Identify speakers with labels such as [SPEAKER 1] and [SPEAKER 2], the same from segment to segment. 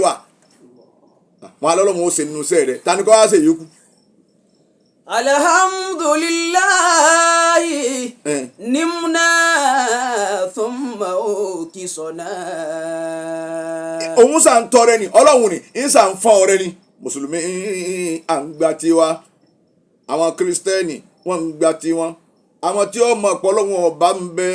[SPEAKER 1] wà wọn alọ́lọ́wọ́n ó ṣe nínú iṣẹ́ rẹ̀ tani kọ́ wá ṣe yòókù.
[SPEAKER 2] alhamdulillahi nimna thumma okisona.
[SPEAKER 1] òun sà ń tọrẹ ni ọlọ́run ni ń sà ń fọ́n ọrẹ ni mùsùlùmí à ń gba tiwa àwọn kírísítẹ́nì wọ́n ń gba tiwọn àwọn tí ó mọ̀ pé Ọlọ́run ọba ń bẹ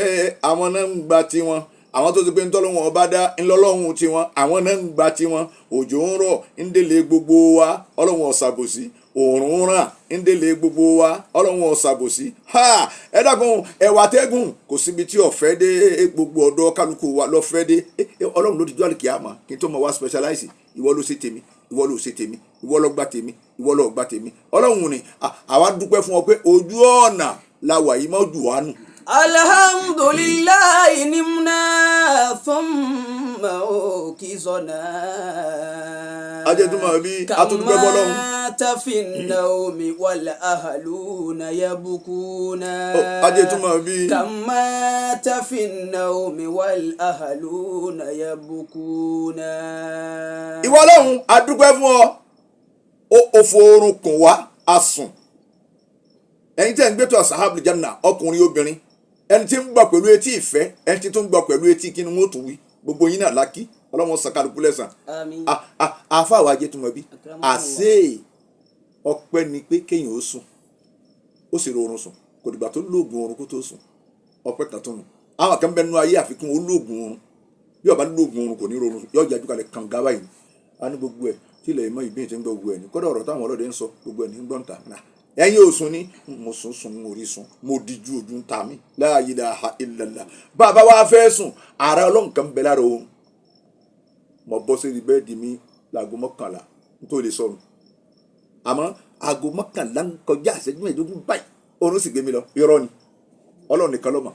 [SPEAKER 1] àwọn náà ń gba tiwọn àwọn tó ti pé ńtọ́lọ́run ọba dá ńlọ́lọ́run tiwọn àwọn náà ń gba tiwọn òjò ń rọ̀ ń délé gbogbo wa Ọlọ́run ọ̀sàbòsí òòrùn ràn ń délé gbogbo wa Ọlọ́run ọ̀sàbòsí ẹ dákun ẹwà tẹ́gùn kò síbi tí ọ̀fẹ́ dé gbogbo ọ̀dọ́ kálukú wa lọ́fẹ́ dé Ọlọ́run ló ti jọ́ àlùkìyámà kí n tó mọ̀ wá specialize ìwọ ló ṣe tèmi ìwọ ló ṣe tèmi ìwọ ló gbà tèmi ìwọ ló gbà tèmi Ọlọ́run ni àwa dúpẹ́ fún ọ pé ojú ọ̀nà la wà yìí mọ́ jù wá nù.
[SPEAKER 2] alhamdulillahi nimna thumma okisona.
[SPEAKER 1] ajẹ́tùmọ̀ bí atúndúpẹ́ fọlọ́run.
[SPEAKER 2] kama tafin naomi wal ahaluna yabukuna.
[SPEAKER 1] ajẹ́tùmọ̀ bí.
[SPEAKER 2] kama tafin naomi wal ahaluna yabukuna.
[SPEAKER 1] ìwọ Ọlọ́run adúpẹ́ fún ọ òfò oorun kùn wá a sùn ẹ̀yin tẹ́ ń gbé tó asahabul janna ọkùnrin obìnrin ẹni tí ń gbọ́ pẹ̀lú etí ìfẹ́ ẹni tí tún ń gbọ́ pẹ̀lú etí kí ni wọ́n tún wí gbogbo yín náà lákì Ọlọ́run sàkàlùkù lẹ́sàn. àfàwọ̀ ajẹ́tùmọ̀ bí àṣẹ ọpẹ́ ni pé kéèyàn ó sùn ó sì rọrùn sùn kò dìgbà tó lóògùn oorun kó tó sùn ọpẹ́ kan tó nù àwọn kan bẹ́ẹ̀ nú ayé àfikún ó lóògùn oorun bí ọba lóògùn oorun kò ní rọrùn yóò jájú kalẹ̀ kànga báyìí a ní gbogbo ẹ̀ tí ilẹ̀ ìmọ̀ ìbí ti ń gbọ́ gbogbo ẹ̀ ní kọ́dọ̀ ọ̀rọ̀ táwọn ọlọ́dẹ ń sọ gbogbo ẹ̀ ní gbọ́ǹta náà ẹ̀yin ò sùn ní mo sùn mo rí sùn mo díjú ojú ń ta mí la ilaha illallah bàbá wa fẹ́ sùn ara Ọlọ́run kan bẹ lára òun mo bọ́ sí bẹ́ẹ̀dì mi láago 11 nítorí lè sọ̀rọ̀ àmọ́ aago 11 ń kọjá ìṣẹ́jú mẹ́ẹ̀ẹ́dógún báyìí oorun sì gbé mi lọ irọ́ ni Ọlọ́run nìkan ló mọ̀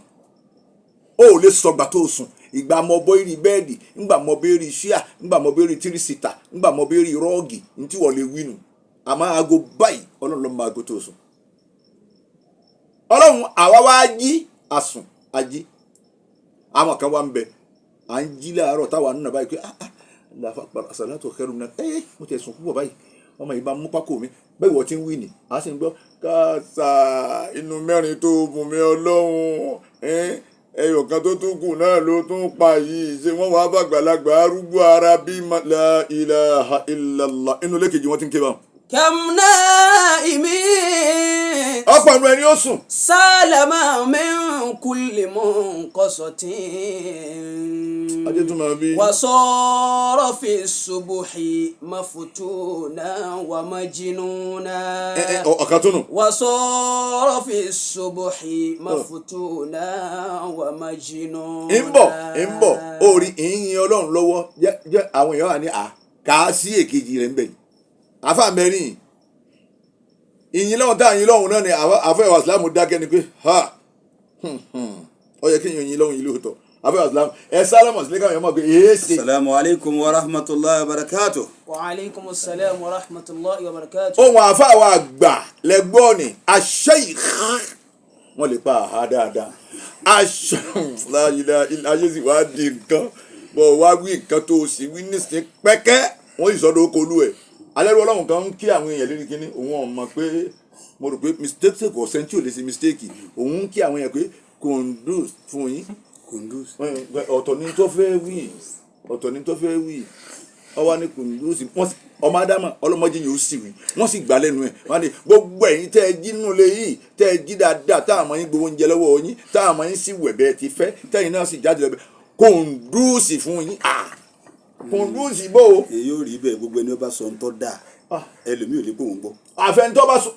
[SPEAKER 1] ó lè sọgbà tó sùn ìgbà mọ bọ́ irí bẹ́ẹ̀dì ńgbà mọ bọ́ irí ṣíà ńgbà mọ bọ́ irí tírísítà ńgbà mọ bọ́ irí rọ́ọ̀gì ní tí wọ́n lè wínú àmọ́ aago báyìí Ọlọ́run ló máa aago tó sùn Ọlọ́run àwa wá jí àsùn ají àwọn kan wá ń bẹ à ń jí láàárọ̀ táwa nínú báyìí pé àṣàlátò kẹrù náà mo ti sùn púpọ̀ báyìí ọmọ yìí bá mú pákó mi bẹ́ẹ̀ wọ́n ti ń wí ni a sì ń gbọ́ káàsà inú mẹ́rin tó bùn mí Ọlọ́run ẹyọ kan tó tún kù náà ló tún pa yìí ṣé wọ́n wàá bàgbàlagbà arúgbó ara bí la ilaha illallah inú lẹ́kẹ̀jì wọ́n ti ń ké báwọn.
[SPEAKER 2] kamna imi.
[SPEAKER 1] ọ̀pọ̀ ẹnu ẹni ó sùn.
[SPEAKER 2] sálámà min kulli munqasatin.
[SPEAKER 1] ajẹ́tùmọ̀ bí.
[SPEAKER 2] wasara fi subuhi mafutuna wa majnuna.
[SPEAKER 1] ọ̀kan tó nù.
[SPEAKER 2] wasara fi subuhi mafutuna wa majnuna.
[SPEAKER 1] ń bọ̀ orí ìyìn Ọlọ́run lọ́wọ́ jẹ́ àwọn èèyàn wà ní kà á sí èkejì rẹ̀ ń bẹ̀ àfa mẹ́rin ìyìn lọ́hùn tá àyìn lọ́hùn náà ni àfẹ́ ìwà ìsìlámù dákẹ́ ni pé ó yẹ kí ìyìn lọ́hùn yìí lóòótọ́ àfẹ́ ìwà ìsìlámù ẹ sálámù sílẹ̀ káwọn èèyàn mọ̀ pé èéṣe.
[SPEAKER 3] Assalamu alaikum wa rahmatullahi wa barakatuh.
[SPEAKER 2] wa alaikum assalam wa rahmatullahi wa barakatuh.
[SPEAKER 1] ohun àfa àwọn àgbà lẹ́gbọ́n ni ash-shaykh wọ́n lè pa àhá dáadáa ayé sì wá di nǹkan bọ̀ wá wí nǹkan tó o sì wí nísìnyí pẹ́kẹ́ wọ́n sì sọ́dọ̀ okòó lú ẹ̀ alẹ́rú Ọlọ́run kan ń kí àwọn èèyàn lérí kínní òun ọ̀mọ̀ pé mo rò pé mistake kò sẹ́ńtì ò lè ṣe mistake òun ń kí àwọn èèyàn pé kunduz fún yín kunduz ọ̀tọ̀ ni tó fẹ́ wí ọwọ́ ní kunduz ọmọ Ádámà ọlọ́mọdé yìí ó sì wí wọ́n sì gbà lẹ́nu ẹ̀ wọ́n ní gbogbo ẹ̀yin tẹ́ ẹ jí nínú ilé yìí tẹ́ ẹ jí dáadáa táwọn ọmọ yín gbowó oúnjẹ lọ́wọ́ yín táwọn ọmọ yín sì wẹ̀ bẹ́ẹ̀ ti fẹ́ tẹ́yìn náà sì jáde lọ́bẹ̀ kunduz fún yín kunduz bò ó.
[SPEAKER 3] èyí ò rí bẹ́ẹ̀ gbogbo ẹni ó bá sọ ń tọ́ da ẹlòmíì ò lè kó òun gbọ́.
[SPEAKER 1] àfẹnitọ́ bá sùn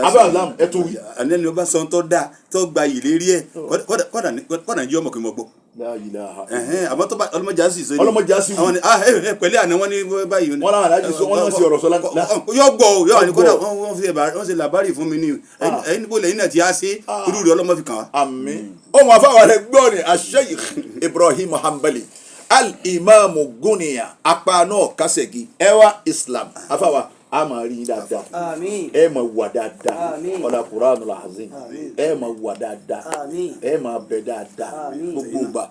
[SPEAKER 1] abẹ́ àlámù ẹ tó wí.
[SPEAKER 3] ẹni ó bá sọ ń tọ́ da tó gba yìí lérí ẹ̀ kọ́dà ní ọmọ kí n mọ̀ gbọ́. àmọ́ tó bá ọlọ́mọdé á sì sọ ni.
[SPEAKER 1] ọlọ́mọdé á sì wí.
[SPEAKER 3] àwọn ni pẹ̀lẹ́ àná wọn ní báyìí.
[SPEAKER 1] wọn náà aláàjì sọ wọn náà sì ọ̀rọ̀ sọ lágbá.
[SPEAKER 3] yóò gbọ́ o yóò ní kọ́dà wọ́n ṣe làbárì fún mi ní ẹni níbo lẹ́yìn náà ti á sí irú rẹ̀ ọlọ́mọ fi kàn wá.
[SPEAKER 1] àmín ohun àfáwọn rẹ gbọ́ ni Sheikh Ibrahim Hanbali al-Imam Guniya apá náà kásẹ̀gì ẹwà Islam àfáwà a máa rí yín dáadáa
[SPEAKER 2] Àmín.
[SPEAKER 1] ẹ máa wà dáadáa
[SPEAKER 2] Àmín.
[SPEAKER 1] ọlá Qur'anul azim
[SPEAKER 2] Àmín.
[SPEAKER 1] ẹ máa wà dáadáa
[SPEAKER 2] Àmín.
[SPEAKER 1] ẹ máa bẹ dáadáa
[SPEAKER 2] Àmín.
[SPEAKER 1] gbogbo ìgbà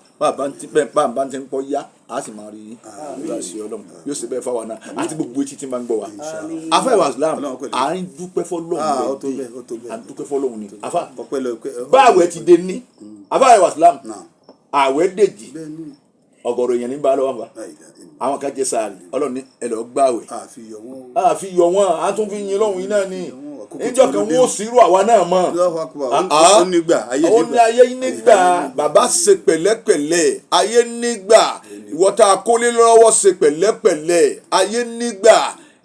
[SPEAKER 1] bá ń ti ń kọ́ yá a sì máa rí yín nígbà sí ọlọ́run yóò sì bẹ́ẹ̀ fáwọn náà àti gbogbo etí tí máa ń gbọ́ wa
[SPEAKER 2] Àmín.
[SPEAKER 1] afa ìwà islam
[SPEAKER 3] Ọlọ́run pẹ̀lú.
[SPEAKER 1] à ń dúpẹ́ fọlọ́run
[SPEAKER 3] ó tó bẹ́ẹ̀, ó tó bẹ́ẹ̀.
[SPEAKER 1] à ń dúpẹ́ fọlọ́run ni afa
[SPEAKER 3] ọpẹ́ lọ pé
[SPEAKER 1] báwẹ̀ ti dé ní afa ìwà islam
[SPEAKER 3] náà
[SPEAKER 1] àwẹ̀ dèjì
[SPEAKER 3] bẹ́ẹ̀ ni
[SPEAKER 1] ọ̀gọ̀rọ̀ èèyàn ní bá lọ́wọ́ fa àwọn kan jẹ sáàrì ọlọ́run ní ẹ lọ gbààwẹ̀
[SPEAKER 3] àfi yọ wọn
[SPEAKER 1] àfi yọ wọn a tún fi yin lọ́hùn yín náà ni
[SPEAKER 3] àkókò
[SPEAKER 1] níjọ́ kan
[SPEAKER 3] tó lóde.
[SPEAKER 1] wọn ò sírò àwa náà mọ̀
[SPEAKER 3] Allahu Akbar
[SPEAKER 1] Ah,
[SPEAKER 3] ó nígbà ayé
[SPEAKER 1] ó ní ayé nígbà bàbá ṣe pẹ̀lẹ́pẹ̀lẹ́ ayé nígbà ìwọ tá a kólé lọ́wọ́ ṣe pẹ̀lẹ́pẹ̀lẹ́ ayé nígbà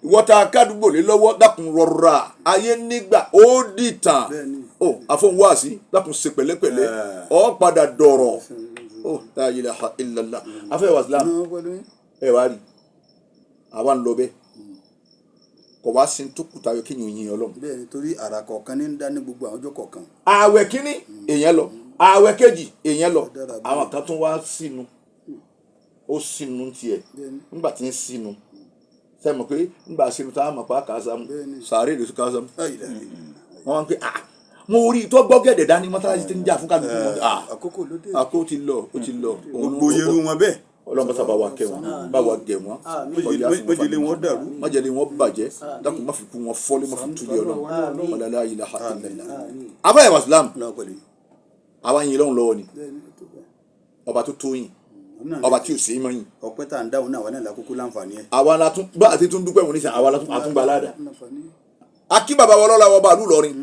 [SPEAKER 1] ìwọ tá a kádùúgbò lé lọ́wọ́ dákun rọra ayé nígbà ó dìtàn
[SPEAKER 3] Bẹ́ẹ̀ni.
[SPEAKER 1] ó àfọwọ́sí dákun ṣe pẹ̀lẹ́pẹ̀lẹ́ ó padà dọ̀rọ̀ ó la ilaha illallah afẹ́ wàsílám
[SPEAKER 3] náà pẹ̀lú
[SPEAKER 1] ẹ wá rí àwa ń lọ bẹ́ẹ̀ kò wá sí tó kùtà yọ kí ni òyìn ọlọ́run.
[SPEAKER 3] bẹ́ẹ̀ ni torí àrà kọ̀ọ̀kan ní ń dá ní gbogbo àwọn ọjọ́ kọ̀ọ̀kan
[SPEAKER 1] ààwẹ̀ kínní èèyàn lọ ààwẹ̀ kejì èèyàn lọ
[SPEAKER 3] Dára bẹ́ẹ̀.
[SPEAKER 1] àwọn kan tún wá sínú ó sínú tiẹ̀
[SPEAKER 3] Bẹ́ẹ̀ni.
[SPEAKER 1] nígbà tí ń sínú sẹ́mi pé nígbà sínú tá a mọ̀ pé a kà á sámú
[SPEAKER 3] Bẹ́ẹ̀ni.
[SPEAKER 1] sàárè lè tún kà á sámú
[SPEAKER 3] Ayé dàbí.
[SPEAKER 1] wọ́n wá ń pè mo rí i tó gbọ́ gẹ̀dẹ̀ dání mọ́tàlásí tí ń jà fún kálukú wọn
[SPEAKER 3] àkókò ló dé
[SPEAKER 1] àkó ti lọ ó ti lọ
[SPEAKER 3] gbogbo yerú wọn bẹ́ẹ̀
[SPEAKER 1] ọlọ́run bá sábà wà kẹ́ wọn bá wà gẹ̀ wọn
[SPEAKER 3] méjèlé wọn dàrú
[SPEAKER 1] májèlé wọn bàjẹ́ dákun má fi kú wọn fọ́lé má fi túlẹ̀ ọlọ́run ọ̀làlá ilaha illallah abáyé wàsílám
[SPEAKER 3] náà pẹ̀lú
[SPEAKER 1] àwa yin lọ́hùn lọ́wọ́ ni
[SPEAKER 3] bẹ́ẹ̀ ni ó tó bẹ́ẹ̀.
[SPEAKER 1] ọba tó tó yìn
[SPEAKER 3] Òun náà
[SPEAKER 1] ọba
[SPEAKER 3] lè-
[SPEAKER 1] tí ò sí mọ́ yìn
[SPEAKER 3] ọpẹ́ tá à ń dáhùn náà wà náà lákòókò láǹfààní ẹ̀.
[SPEAKER 1] àwa la tún bá àti tún dúpẹ́ wọn nísìnyí àwa la tún àtúngbà ládàá
[SPEAKER 3] Láǹfààní.
[SPEAKER 1] akí bàbá wọn lọ́la wọn bá lù lọ́rin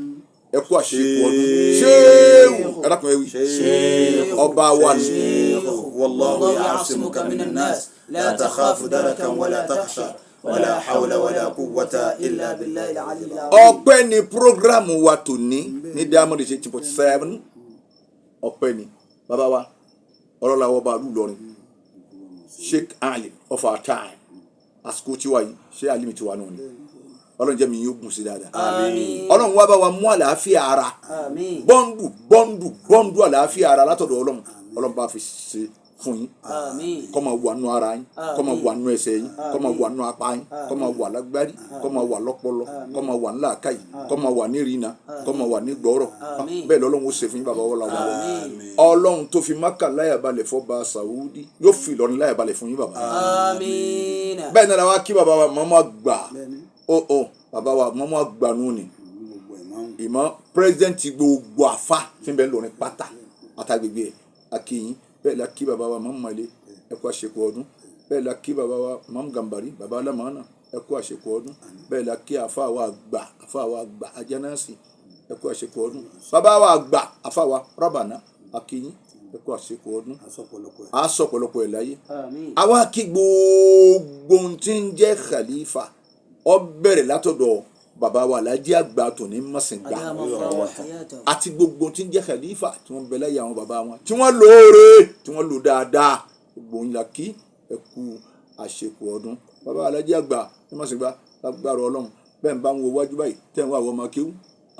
[SPEAKER 1] ẹ kú àṣekù ọdún ṣéèwù ẹ dákun ẹ wí ọba wa ni
[SPEAKER 3] والله يعصمك من الناس لا تخاف دركا ولا تخشى ولا حول ولا قوة إلا بالله العلي العظيم.
[SPEAKER 1] ọpẹ́ ni programu wa tòní ní Diamond 87 ọpẹ́ ni bàbá wa ọlọ́la wọn bá lù lọ́rin Sheikh Ali of our time àsìkò tiwa yìí ṣé alimi tiwa náà ni ọlọ́run jẹ́ mi yóò gùn sí dáadáa
[SPEAKER 2] Àmín.
[SPEAKER 1] ọlọ́run wá bá wa mú àlàáfíà ara
[SPEAKER 2] Àmín.
[SPEAKER 1] bọ́ndù àlàáfíà ara látọ̀dọ̀ ọlọ́run bá fi ṣe fún yín
[SPEAKER 2] Àmín.
[SPEAKER 1] kó máa wà nù ara yín kó máa wà nù ẹsẹ̀ yín kó máa wà nù apá yín kó máa wà lágbárí kó máa wà lọ́pọlọ kó máa wà ní làákàyè kó máa wà ní ìrìnà kó máa wà ní gbọ́rọ̀
[SPEAKER 2] Àmín.
[SPEAKER 1] bẹ́ẹ̀ lọ́lọ́run ó ṣe fún yín bàbá wọ́n làwọn
[SPEAKER 2] Àmín.
[SPEAKER 1] ọlọ́run tó fi Mákà láyàbalẹ̀ fọ́ba Sàúdí yóò fi Ìlọrin láyàbalẹ̀ fún yín bàbá
[SPEAKER 2] Àmín.
[SPEAKER 1] bẹ́ẹ̀ náà wá kí bàbá wa mọ́mọ́ gbà
[SPEAKER 3] Bẹ́ẹ̀ni.
[SPEAKER 1] ó bàbá wa mọ́mọ́ gbà nù ni
[SPEAKER 3] Gbogbo ẹ̀ máa ń
[SPEAKER 1] ìmọ̀ pírẹsidẹ́ǹtì gbogbo àfa tí ń bẹ lórin pátá àtàgbègbè ẹ̀ akíyín bẹ́ẹ̀ la kí baba wa Màmú Màlé ẹ kú àṣekù ọdún bẹ́ẹ̀ la kí baba wa Màmú Gàmbàrí baba alámàánà ẹ kú àṣekù ọdún bẹ́ẹ̀ la kí àfa wa àgbà ajánásì ẹ kú àṣekù ọdún baba wa àgbà àfa wa Rábànà akíyín ẹ kú àṣekù ọdún
[SPEAKER 3] asọ̀pọ̀lọpọ̀ ẹ̀.
[SPEAKER 1] a sọ pọ̀lọpọ̀ ẹ̀ láyé
[SPEAKER 2] Àmín.
[SPEAKER 1] àwa kí gbogbo ohun tí ń jẹ́ khalifa ó bẹ̀rẹ̀ látọ̀dọ̀ baba wa Alhaji àgbà tòní Mọ̀sìngbà
[SPEAKER 2] Adama Allahu hayatahu.
[SPEAKER 1] àti gbogbo tí ń jẹ́ khalifa tí wọ́n bẹ láyé àwọn baba wọn tí wọ́n lóore tí wọ́n lò dáadáa gbogbo yín la kí ẹ kú àṣekù ọdún baba Alhaji àgbà ní Mọ̀sìngbà lágbára Ọlọ́run bẹ́ẹ̀ ń bá wọn wájú báyìí tẹ́ ń wá àwọn ọmọ kéwú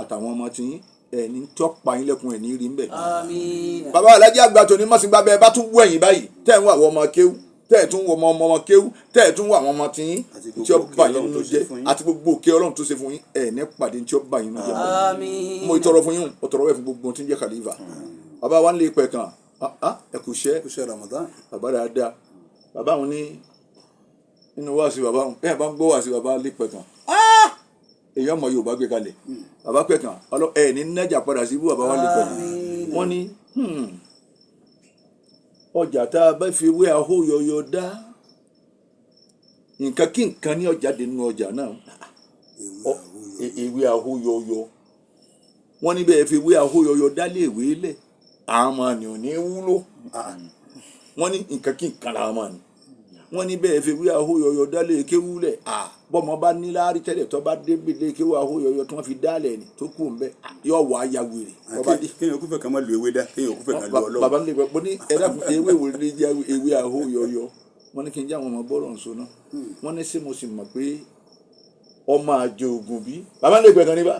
[SPEAKER 1] àtàwọn ọmọ tiyín ẹni tí ó pa yín lẹ́kùn ẹ̀ ní rí ń bẹ̀.
[SPEAKER 2] Àmín.
[SPEAKER 1] baba Alhaji àgbà tòní Mọ̀sìngbà bẹ́ẹ̀ bá tún wú ẹ̀yìn báyìí tẹ́ ń wá àwọn ọmọ kéwú tẹ́ ẹ̀ tún wọ ọmọ kéwú tẹ́ ẹ̀ tún wọ àwọn ọmọ tiyín
[SPEAKER 3] Àti
[SPEAKER 1] tí ó
[SPEAKER 3] gbogbo
[SPEAKER 1] bà
[SPEAKER 3] òkè
[SPEAKER 1] yín
[SPEAKER 3] Ọlọ́run
[SPEAKER 1] nínú
[SPEAKER 3] tó ṣe
[SPEAKER 1] jẹ́
[SPEAKER 3] fún yín.
[SPEAKER 1] àti gbogbo òkè Ọlọ́run tó ṣe fún yín ẹ̀ ní pàdé tí ó bà yín nínú jẹ́
[SPEAKER 2] Àmín.
[SPEAKER 1] mo ìtọrọ fún yín o tọrọ bẹ́ẹ̀ fún gbogbo tí ń jẹ́ khalifa bàbá wa ń lé pẹ̀ kan ẹ kò ṣẹ́
[SPEAKER 3] Kú ṣe Ramadan.
[SPEAKER 1] bàbá dáadáa bàbá wọn ní nínú wáàsí bàbá wọn bẹ́ẹ̀ bá ń gbọ́ wáàsí bàbá lé pẹ̀ kan èyí ọmọ Yorùbá gbé kalẹ̀ bàbá pẹ̀ kan ẹ ní nájà padà sí ibú bàbá wa lé pẹ̀ kan wọ́n ní ọjà tá a bá fi wé ahóyọyọ dá nǹkan kí nǹkan ní ọjà dé nínú ọjà náà ewé ahóyọyọ wọ́n ní bẹ́ẹ̀ fi wé ahóyọyọ dálé ìwé lẹ̀ àwọn ọmọ ni ò ní wúlò wọ́n ní nǹkan kí nǹkan làwọn ọmọ ni wọ́n ní bẹ́ẹ̀ fi wé ahóyọyọ dálé kéwú lẹ̀ bọ́mọ bá ní láárí tẹ́lẹ̀ tó bá débi lé kéwú ahóyọyọ tí wọ́n fi dálẹ̀ ni tó kù ń bẹ́ yóò wá ya wèrè bọ́bá dé.
[SPEAKER 3] kéèyàn kúfẹ̀ kan máa lu ewé dá kéèyàn kúfẹ̀ kan lu Ọlọ́run.
[SPEAKER 1] bàbá mi lè gbọ́ ní ẹ̀dá ewé wo lè jẹ́ ewé ahóyọyọ wọ́n ní kí n jẹ́ àwọn ọmọ bọ́ọ̀rọ̀ nsọ náà wọ́n ní ṣé mo sì mọ̀ pé ọmọ àjò ògùn bí bàbá mi lè gbẹ̀ kan níbà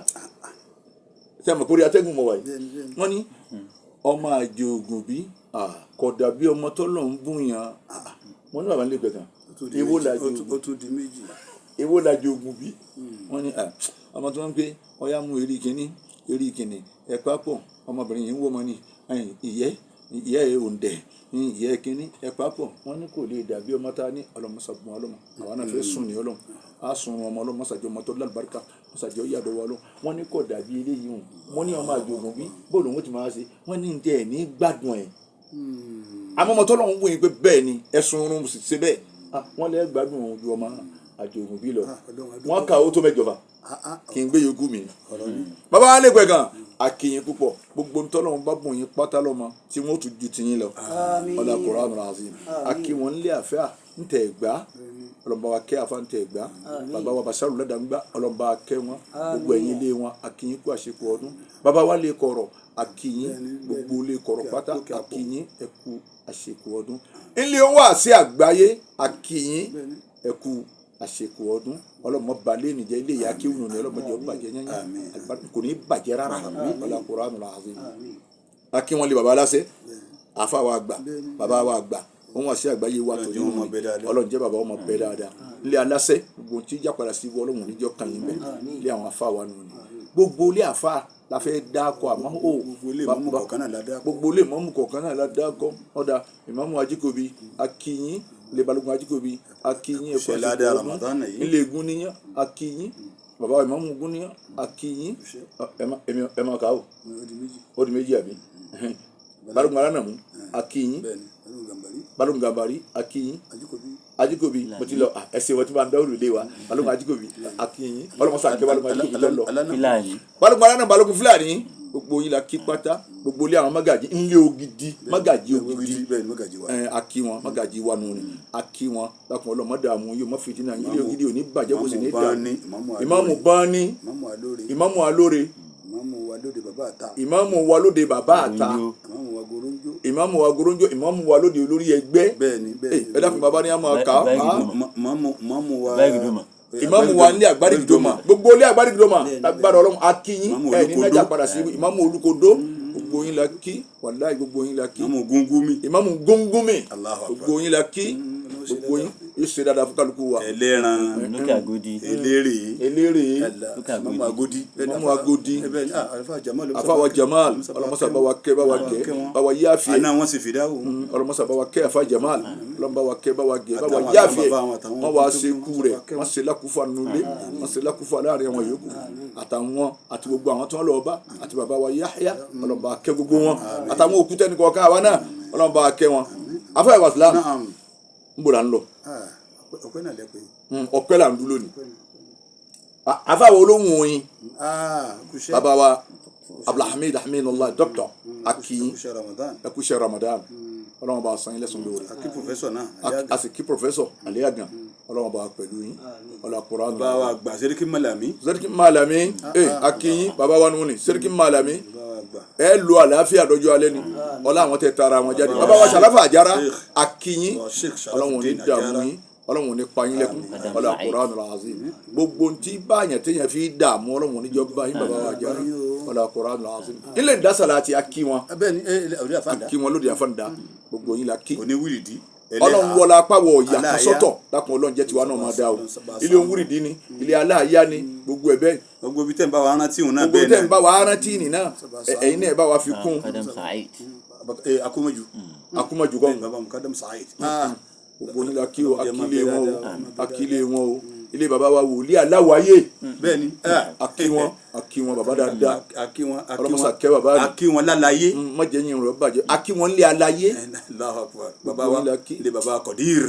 [SPEAKER 1] ṣé àmọ̀ kórè atẹ́gùn mọ̀ wáyé wọ́n ní ọmọ àjò ògùn bí kò dàbí ọmọ tó lọ ń bùn yàn wọ́n ní bàbá mi lè gbẹ̀ kan ewo làjò ògùn
[SPEAKER 3] ó tún di méjì.
[SPEAKER 1] èwo làjò ògùn bí wọ́n ní ọmọ tí wọ́n ń pè ọyá mú eré kìíní ẹ papọ̀ ọmọbìnrin yìí ń wọ́n mọ́ ní ìyẹ́ ẹ̀ òǹdẹ̀ ìyẹ́ kìíní ẹ papọ̀ wọ́n ní kò lè dàbí ọmọ tá a ní ọlọ́mọsàgbọ́n ọlọ́mọ àwọn náà fẹ́ sùn ní ọlọ́mọ á sùn ọmọ ọlọ́mọ mọ́sàjọ́ ọmọ tó lálùbáríkà mọ́sàjọ́ yàdọ̀ wọ ọlọ́mọ wọ́n ní kò dàbí eléyìí hùn wọ́n ní ọmọ àjògùn bí bóòlù wọn ti máa ṣe wọ́n ní tẹ̀ ní gbádùn ẹ̀ àmọ́ ọmọ tọ́lọ́ ń wò yín pé bẹ́ẹ̀ ni ẹ̀sùn oorun sì ṣe bẹ́ẹ̀ wọ́n lẹ́ gbádùn òun ju ọmọ àjògùn bí lọ wọ́n kà ó tó mẹ́jọba kì í gbé yòókù mi bàbá wa lè pẹ́ gan akínyìn púpọ̀ gbogbo ntọ́lọ́run bá bùn yín pátá lọ́mọ tí wọ́n tún ju tiyín lọ ọ̀là Qur'anul Azim akí wọn lé àfẹ́ ntẹ̀ ẹ̀gbá ọlọ́mọba wa kẹ́ àfa ntẹ̀ ẹ̀gbá bàbá wa Basharu Ládàgbà ọlọ́mọba wa kẹ́ wọn gbogbo ẹ̀yin ilé wọn akínyìn kú àṣekù ọdún bàbá wa lè kọ̀rọ̀ akínyìn gbogbo lè kọ̀rọ̀ pátá akínyìn ẹ̀kú àṣekù ọdún ilé wọn wà sí àgbáyé akínyìn ẹ̀kú àṣekù ọdún ọlọmọ balẹ̀ nìjẹ́ ilé ìyá kí wùnú ni ọlọmọdé ọba bàjẹ́ yẹn kò ní bàjẹ́ rárá ọlá Qur'anul Azim akí wọn lé baba aláṣẹ àfa wa gbà baba wa gbà wọn wá sí àgbáyé wa tó ní wọn Ọlọ́run jẹ́ baba ọmọ bẹ́ẹ̀ dáadáa ilé aláṣẹ gbogbo tí ìjà padà sí wọ Ọlọ́run níjọ́ kan yín bẹ́ẹ̀ ilé àwọn afa wa nù ni gbogbo ilé afa la fẹ́ dáko àmọ́ gbogbo ilé mọ́mù kọ̀ọ̀kan náà la dáko ọ̀dà Ìmámù Ajíkòbí akínyìn ilé Balógun Ajíkòbí akínyìn ẹ̀kọ́ àṣekù ilé Gúníyàn akínyìn bàbá Ìmámù Gúníyàn akínyìn ẹ máa kà ó ó di méjì àbí Balógun Alánàmú akínyìn Balógun Gàmbàrí akínyìn Ajíkòbí mo ti lọ ẹsẹ wọn tí wọn bẹ olùdé wa Balógun Ajíkòbí akínyìn ọlọmọsàn kẹ Balógun Ajíkòbí lọlọ Balógun Alánàmú Balógun Fúlàní gbogbo yín la kí pátá gbogbo ilé àwọn magaji ńlẹ ògidì magaji ògidì akí wọn magaji wa nù ni akí wọn lákùn ọlọmọdé àmú yóò mọ fìdínà ilé ògidì òní bàjẹ́ kò sì ní dàrú Ìmámù Bání Ìmámù Alóore Ìmámù wa lóde bàbá àta Ìmámù wa Goronjo Ìmámù wa lóde olórí ẹgbẹ́ ẹ dákun bàbá ni a máa kà á Ìmámù wa ní Àgbárígidómà gbogbo ilé Àgbárígidómà agbára Ọlọ́run akínyìn ẹ ní mẹ́jà padà sí Ìmámù Olúkodó gbogbo yín la kí wàláì gbogbo yín la kí Ìmámù Góngómì gbogbo yín la kí gbogbo yín yóò ṣe dáadáa fún kálukú wa.
[SPEAKER 3] ẹlẹ́ran
[SPEAKER 2] lókè Agodi
[SPEAKER 1] eléré
[SPEAKER 3] Ìmámù Agodi
[SPEAKER 1] Ìmámù Agodi àfàwà Jamal ọlọmọsà bá wa kẹ́ bá wa gẹ̀ bá wa yáfi
[SPEAKER 3] àná wọn sì fi dáwò
[SPEAKER 1] ọlọmọsà bá wa kẹ́ àfà Jamal ọlọmọ bá wa kẹ́ bá wa gẹ̀ bá wa yáfi wọn wá ṣe kú rẹ̀ wọn ṣe lákúfà nulẹ̀ wọn ṣe lákúfà láàrin àwọn yòókù àtàwọn àti gbogbo àwọn tí wọn lọ bá àti bàbá wa Yahya ọlọmọ bá kẹ́ gbogbo wọn àtàwọn òkúta ẹnì kọ̀ọ̀kan àwa náà ọlọmọ bá kẹ́ wọn afẹ́ ìwà Islam ń bò là ń lọ ọpẹ́ là ń dúró ni afáwọn olóhùn oyin bàbá wa Abdulhamid Hamidullah dókítà akiyin ẹkúṣẹ́ Ramadan Ọlọ́run bá san yín lẹ́san lóore a sì kí pòfẹ́sọ̀ àléyàgàn Ọlọ́run bá pẹ̀lú yín ọlọ́run Qur'an
[SPEAKER 3] bá wa gbà Sẹ́ríkì
[SPEAKER 1] Malami akiyin bàbá wa nù ní Sẹ́ríkì Malami ẹ lo àlàáfíà dọjọ́ alẹ́ ni ọlá àwọn tẹ tara wọn jáde bàbá wa Ṣàláfà Àjàrà akiyin Ọlọ́run ní dààmú yín Ọlọ́run ní payín lẹ́kùn ọlọ́run Qur'anul Azim gbogbo ntí báyàn téèyàn fi dààmú Ọlọ́run níjọ báyìí bàbá wa Àjàrà ọlọ́run Qur'anul Azim ilé ìdásàlá àti akí wọn akí wọn lóde àfọ̀ǹda gbogbo yín la kí Ọlọ́run wọlé apáwọ̀ ọ̀yà kan sọ́tọ̀ lákùn Ọlọ́run jẹ́ tiwa náà máa dá o ilé onwúrìdí ni ilé aláàyá ni gbogbo ẹ̀ bẹ́ẹ̀
[SPEAKER 3] gbogbo bí tẹ̀ ń bá wa rántí òun náà
[SPEAKER 1] gbogbo bí tẹ̀ ń bá wa rántí nì náà ẹ̀yin náà ẹ bá wa fi kún akumaju kọ́ gbogbo nílá kí o akílé wọn o ilé bàbá wa wòlíì aláwáyé
[SPEAKER 3] bẹ́ẹ̀ni
[SPEAKER 1] akí wọn bàbá dáadáa ọlọmọsà kẹ bàbá rẹ
[SPEAKER 3] akí wọn lálàyé
[SPEAKER 1] mọ̀jẹ̀ yín rẹ̀ bàjẹ́ akí wọn lé aláyé
[SPEAKER 3] bàbá wa ilé bàbá Qadir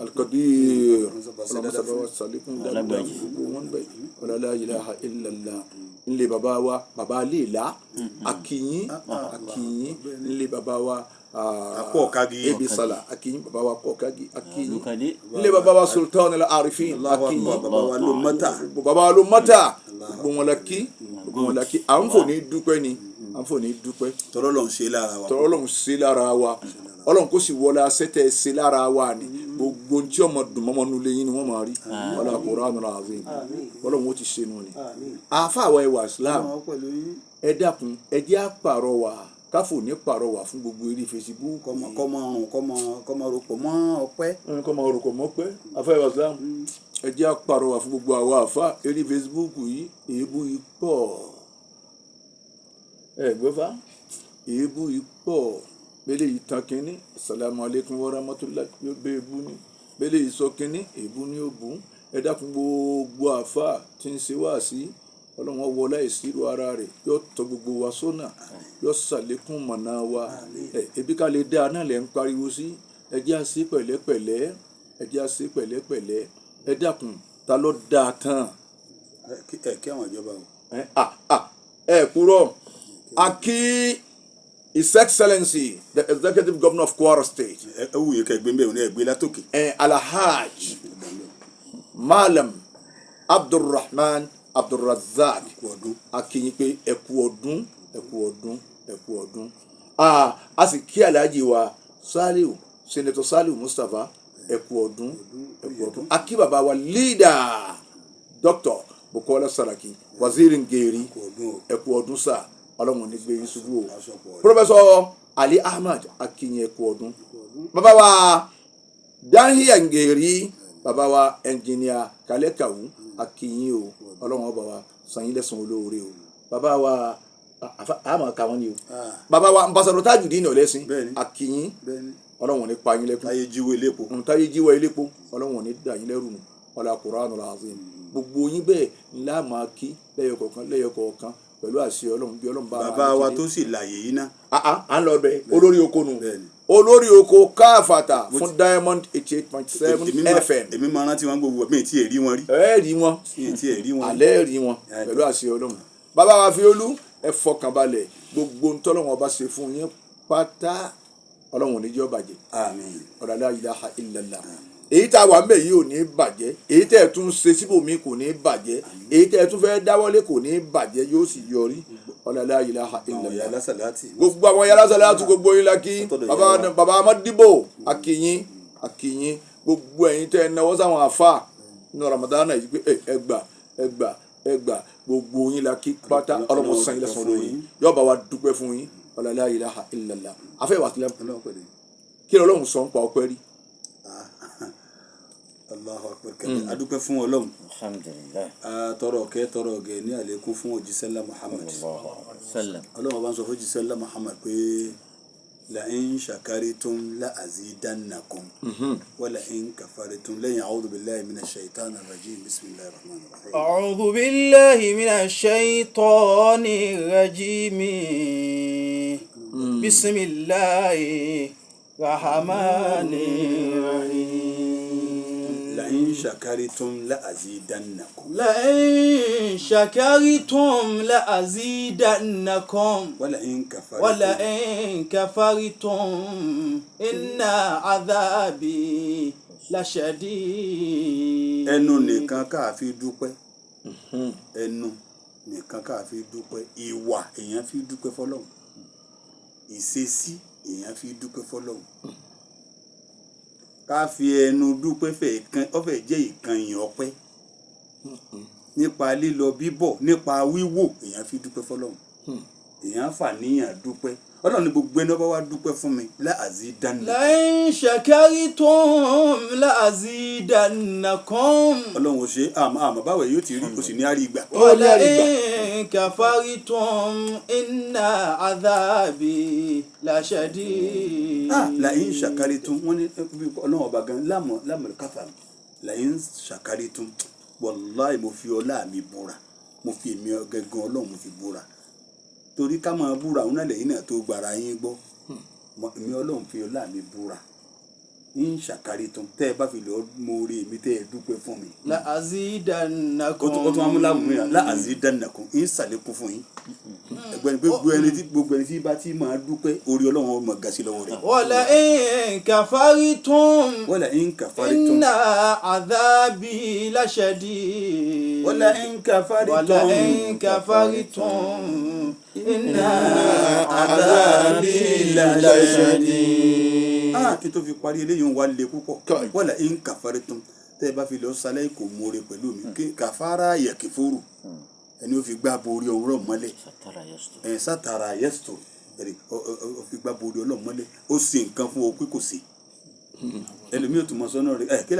[SPEAKER 1] Al-Qadir ọlọmọsà bá wa sàlékún dáadáa gbogbo wọn bẹ̀ la ilaha illallah ilé bàbá wa bàbá léèlá akíyín ilé bàbá wa
[SPEAKER 3] akọkagi
[SPEAKER 1] ebi sala akiyin baba wa akọkagi akiyin ilé baba wa Sultan al-Arifin akiyin
[SPEAKER 3] baba wa ló mọ́tà
[SPEAKER 1] gbogbo wọn la kí à ń fò ní dúpẹ́ ni à ń fò ní dúpẹ́
[SPEAKER 3] tọrọ lọ́n ṣe lára wa
[SPEAKER 1] Ọlọ́run kò sì wọlé asẹ́tẹ̀ ṣe lára wa ni gbogbo tí ọmọ dùnmọ́mọ́ nulẹ̀ yín ni wọ́n máa rí wọlé Qur'anul Azim Ọlọ́run ó ti ṣe nù ni àfa àwọn ẹwà Islam ẹ dákun ẹ jẹ́ àpàrọ̀ wà káfò ní pàrọwà fún gbogbo eré Facebook
[SPEAKER 3] kọmọ rúpọ̀ mọ́ ọpẹ́
[SPEAKER 1] kọmọ rúpọ̀ mọ́ ọpẹ́ afẹ́wà Islam ẹ jẹ́ àpàrọwà fún gbogbo àwọn àfa eré Facebook yìí èébú yìí pọ̀ ẹ gbọ́fà èébú yìí pọ̀ bẹ́lẹ̀ yìí tán kínní assalamu alaikum warahmatullahi yóò bẹ́ èébú ni bẹ́lẹ̀ yìí sọ kínní èébú ni ó bù ẹ dákun gbogbo àfa tí ń ṣe wá sí ọlọ́run wọlé ìṣirò ara rẹ̀ yóò tọ́ gbogbo wa sọ́nà yóò ṣàlékún mọ̀nà wa ebi ká lè dá náà lẹ́ ń pariwo sí ẹ jẹ́ àṣẹ pẹ̀lẹ́pẹ̀lẹ́ ẹ jẹ́ àṣẹ pẹ̀lẹ́pẹ̀lẹ́ ẹ dákun ta ló dáa tán.
[SPEAKER 3] ẹ kí àwọn ìjọba o.
[SPEAKER 1] ẹ kúrò akí His Excellency the Executive Governor of Kwara State.
[SPEAKER 3] ẹ wúye kẹgbẹ́ mbẹ́ òun ẹ gbé látòkè.
[SPEAKER 1] Alhaj Malam Abdulrahman Abdulrazak akínyìn pé ẹ kú ọdún ẹ kú ọdún ẹ kú ọdún a sì kí alhaji wa Saliu Senator Saliu Mustapha ẹ kú ọdún ẹ kú ọdún a kí baba wa leader Dr. Bukola Saraki Waziri Ngeri ẹ kú ọdún sáà ọlọ́run ní gbé yín ṣubú o Professor Ali Ahmad akínyìn ẹ kú ọdún baba wa Dahiya Ngeri baba wa Engineer Kalekawu akínyìn o ọlọ́run ọba wa sanyí lẹ́sàn olóore o bàbá wa àmọ́ ká wọn ni o bàbá wa ambassador Tajudeen Ọlẹ́sìn akínyìn ọlọ́run ní pa yín lẹ́kùn táyé jíwọ́ elépo ọlọ́run ní dà yín lẹ́rù nù ọlá Qur'anul Azim gbogbo yín bẹ́ẹ̀ ńlá máa kí lẹ́yọkọ̀ọ̀kan pẹ̀lú àṣẹ ọlọ́run bí ọlọ́run bá wà.
[SPEAKER 3] bàbá wa tó sì láàyè yìí ná.
[SPEAKER 1] à ń lọ bẹ olórí oko nù olórí oko káfàtà fún Diamond 88.7 FM.
[SPEAKER 3] èmi máa rántí wọn gbogbo mi tí ì rí wọn rí.
[SPEAKER 1] ẹ rí wọn alẹ́ rí wọn pẹ̀lú àṣẹ ọlọ́run bàbá wa fi olú ẹ fọkànbalẹ̀ gbogbo ntọ́lọ́wọ́n bá ṣe fún yín pátá ọlọ́run ò ní jẹ́ ó bàjẹ́.
[SPEAKER 3] àmín.
[SPEAKER 1] la ilaha illallah èyí tá a wà ńbẹ̀ yìí ò ní bàjẹ́ èyí tẹ́ ẹ̀ tún ṣe síbòmí kò ní bàjẹ́ èyí tẹ́ ẹ̀ tún fẹ́ dáwọ́lé kò ní bàjẹ́ yóò sì yọrí la ilaha illallah gbogbo àwọn yàrá sàlátù gbogbo yín la kí baba amadibo akínyìn gbogbo ẹ̀yin tẹ́ ẹ̀ náwó sáwọn àfà nínú Ramadan yìí pé ẹgbà gbogbo yín la kí pátá ọlọ́mọ sàn yín lẹ́sàn lórí yóò bá wa dúpẹ́ fún yín la ilaha illallah afẹ́ wà sílẹ̀ kí Ọlọ́run sọ ń pa ọpẹ́ rí.
[SPEAKER 3] Allahu akbar kẹlẹ adúpẹ́ fún Ọlọ́run
[SPEAKER 2] alhamdulillah
[SPEAKER 3] tọrọ ọ̀gẹ̀ ní àlékún fún òjíṣẹ́lá Muhammad Ọlọ́run bá ń sọ fún òjíṣẹ́lá Muhammad pé la in shakaritum la azidannakum wa la in kafartum lẹ́yìn a'udhu billahi minash shaitanir rajim bismillahir rahmanir rahim.
[SPEAKER 2] a'udhu billahi minash shaitanir rajim bismillahir rahmanir rahim.
[SPEAKER 3] لئن شكرتم لأزيدنكم
[SPEAKER 2] لئن شكرتم لأزيدنكم ولئن كفرتم إن عذابي لشديد.
[SPEAKER 3] ẹnu nìkan ká fi dúpẹ́ ẹnu nìkan ká fi dúpẹ́ ìwà èèyàn fi dúpẹ́ fọ́lọ́run ìṣesí èèyàn fi dúpẹ́ fọ́lọ́run ká fi ẹnu dúpẹ́ ọ̀fẹ́ jẹ́ ìkànnì ọpẹ́ nípa lílọ bíbọ̀ nípa wíwò èèyàn fi dúpẹ́ fọ́lọ́run èèyàn fàníyàn dúpẹ́ Ọlọ́run ní gbogbo ẹni ọba wa dúpẹ́ fún mi la'azidannakum.
[SPEAKER 2] la'in shakartum la'azidannakum.
[SPEAKER 3] Ọlọ́run ò ṣe àmọ́ báwo yóò ti rí o sì ní àrí ìgbà.
[SPEAKER 2] wa la'in kafartum inna adhabi lashadid.
[SPEAKER 3] la'in shakartum wọ́n ní Ọlọ́run ọba gan lámọ̀ káfà la'in shakartum wallahi mo fi ọlá mi búra mo fi èmi gẹ́gẹ́ Ọlọ́run mo fi búra torí ká máa búra òun náà lẹ́yìn náà tó gbára yín gbọ́ èmi Ọlọ́run fi ọlá mi búra ń ṣàkárí tán tẹ́ ẹ bá fi lọ mọ orí mi tẹ́ ẹ dúpẹ́ fún mi.
[SPEAKER 2] la'azidannakum.
[SPEAKER 3] ó tún wá mú láàmú yàn la'azidannakum ń ṣàlékún fún yín ẹgbẹ́ni pé gbogbo ẹni tí bá ti máa dúpẹ́ orí Ọlọ́run ọmọ gàṣí lọ́wọ́ rẹ̀.
[SPEAKER 2] wala in kafartum.
[SPEAKER 3] wala in kafartum.
[SPEAKER 2] inna adhabi lashadid.
[SPEAKER 3] wala in
[SPEAKER 2] kafartum. inna adhabi lashadid.
[SPEAKER 3] kí tó fi parí eléyìí ń wá lé púpọ̀ wala in kafartum tẹ́ ẹ bá fi lọ sálẹ̀ kò mọ̀ọ́rẹ́ pẹ̀lú mi kàfàrà yẹ̀kẹ̀fọ́rù ẹni ó fi gbá borí ọ̀rọ̀ mọ́lẹ̀ sátara yẹ́sítò ó fi gbá borí ọ̀rọ̀ mọ́lẹ̀ ó sì nǹkan fún ọ pé kò sí ẹlòmíì ò tún mọ sọ́nà rẹ̀ kí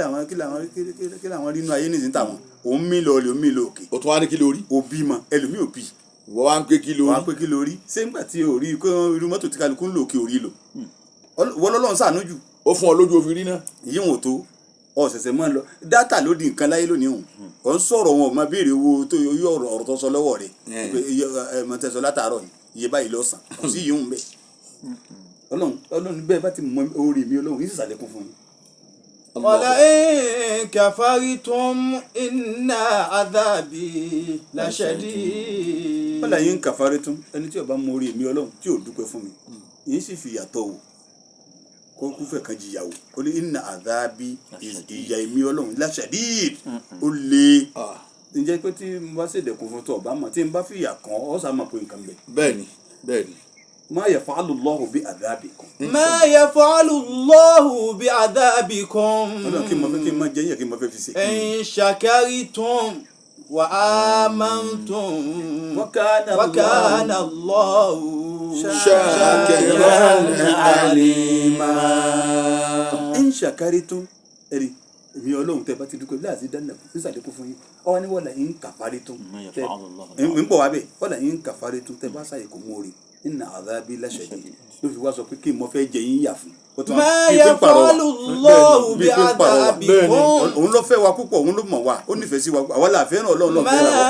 [SPEAKER 3] làwọn rí inú ayé nìsín tàwọn òun mí lọ òun mí lọ òkè
[SPEAKER 1] o tún wá ní kí lórí
[SPEAKER 3] òbí mọ ẹlòmíì òbí
[SPEAKER 1] ìwọ wá ń pé kí
[SPEAKER 3] wàá
[SPEAKER 1] lórí
[SPEAKER 3] pé kí lórí ṣé ńgbà tí ò rí kó irú mọ́tò tí kálukú ń lò òkè orí lò wọ́n lọ́lọ́run ṣàánú jù
[SPEAKER 1] ó fún ọ lójú òfin rí náà
[SPEAKER 3] yìí wọn ò tó ọ̀sẹ̀sẹ̀ máa ń lọ dátà ló di nǹkan láyé lónìí òun ò ń sọ̀rọ̀ wọn ò máa béèrè owó tó yọ ọ̀rọ̀ tó sọ lọ́wọ́ rẹ̀ mọ̀ tẹ̀sán látàárọ̀ ni iye báyìí lọ́sàn kò sí yìí ń bẹ̀ ọlọ́run bẹ́ẹ̀ bá ti mọ orí mi ọlọ́run yìí sì sàlékún fún mi.
[SPEAKER 2] ولئن كفرتم إن عذابي لشديد.
[SPEAKER 3] wọ́n láyé ń kàfárí tún ẹni tí ó bá mọ orí mi ọlọ́run tí ò dúpẹ́ fún mi yìí sì fi yàtọ̀ wò kó kú fẹ́ kan jìyàwó ó ní inna àdábì ìyà mi ọlọ́run lashadid ó lé ǹjẹ́ pé tí mo bá ṣèdẹ̀kùn fún tó ọba mọ̀ tí n bá fìyà kan ọ́ sá mọ̀ pé nǹkan bẹ̀.
[SPEAKER 1] bẹ́ẹ̀ni
[SPEAKER 3] ma yaf'alu Allahu bi adhabikum.
[SPEAKER 2] ما يفعل الله بعذابكم
[SPEAKER 3] ọlọ́run kí n máa jẹ́ yẹn kí n máa fẹ́ fi ṣe.
[SPEAKER 2] إن شكرتم وآمنتم وكان الله
[SPEAKER 1] شاكرا عليما.
[SPEAKER 3] in shakaritum ẹ̀rí èmi ọlọ́run tẹ́ bá ti dúpẹ́ bí àti dáná fún sàdékù fún yín ọwọ́ ní wọ́lá in kafaritum ń bọ̀ wá bẹ́ẹ̀ wọ́lá in kafaritum tẹ́ bá sáyé kò mú orí inna adhabi lashadid ló fi wá sọ pé kí n mọ fẹ́ jẹ yín yà fún.
[SPEAKER 2] ما يفعل الله بعذابكم
[SPEAKER 3] òun ló fẹ́ wa púpọ̀ òun ló mọ̀ wa ó nífẹ̀ẹ́ sí wa àwa là fẹ́ràn ọlọ́run lọ́ọ́ fẹ́ràn wa.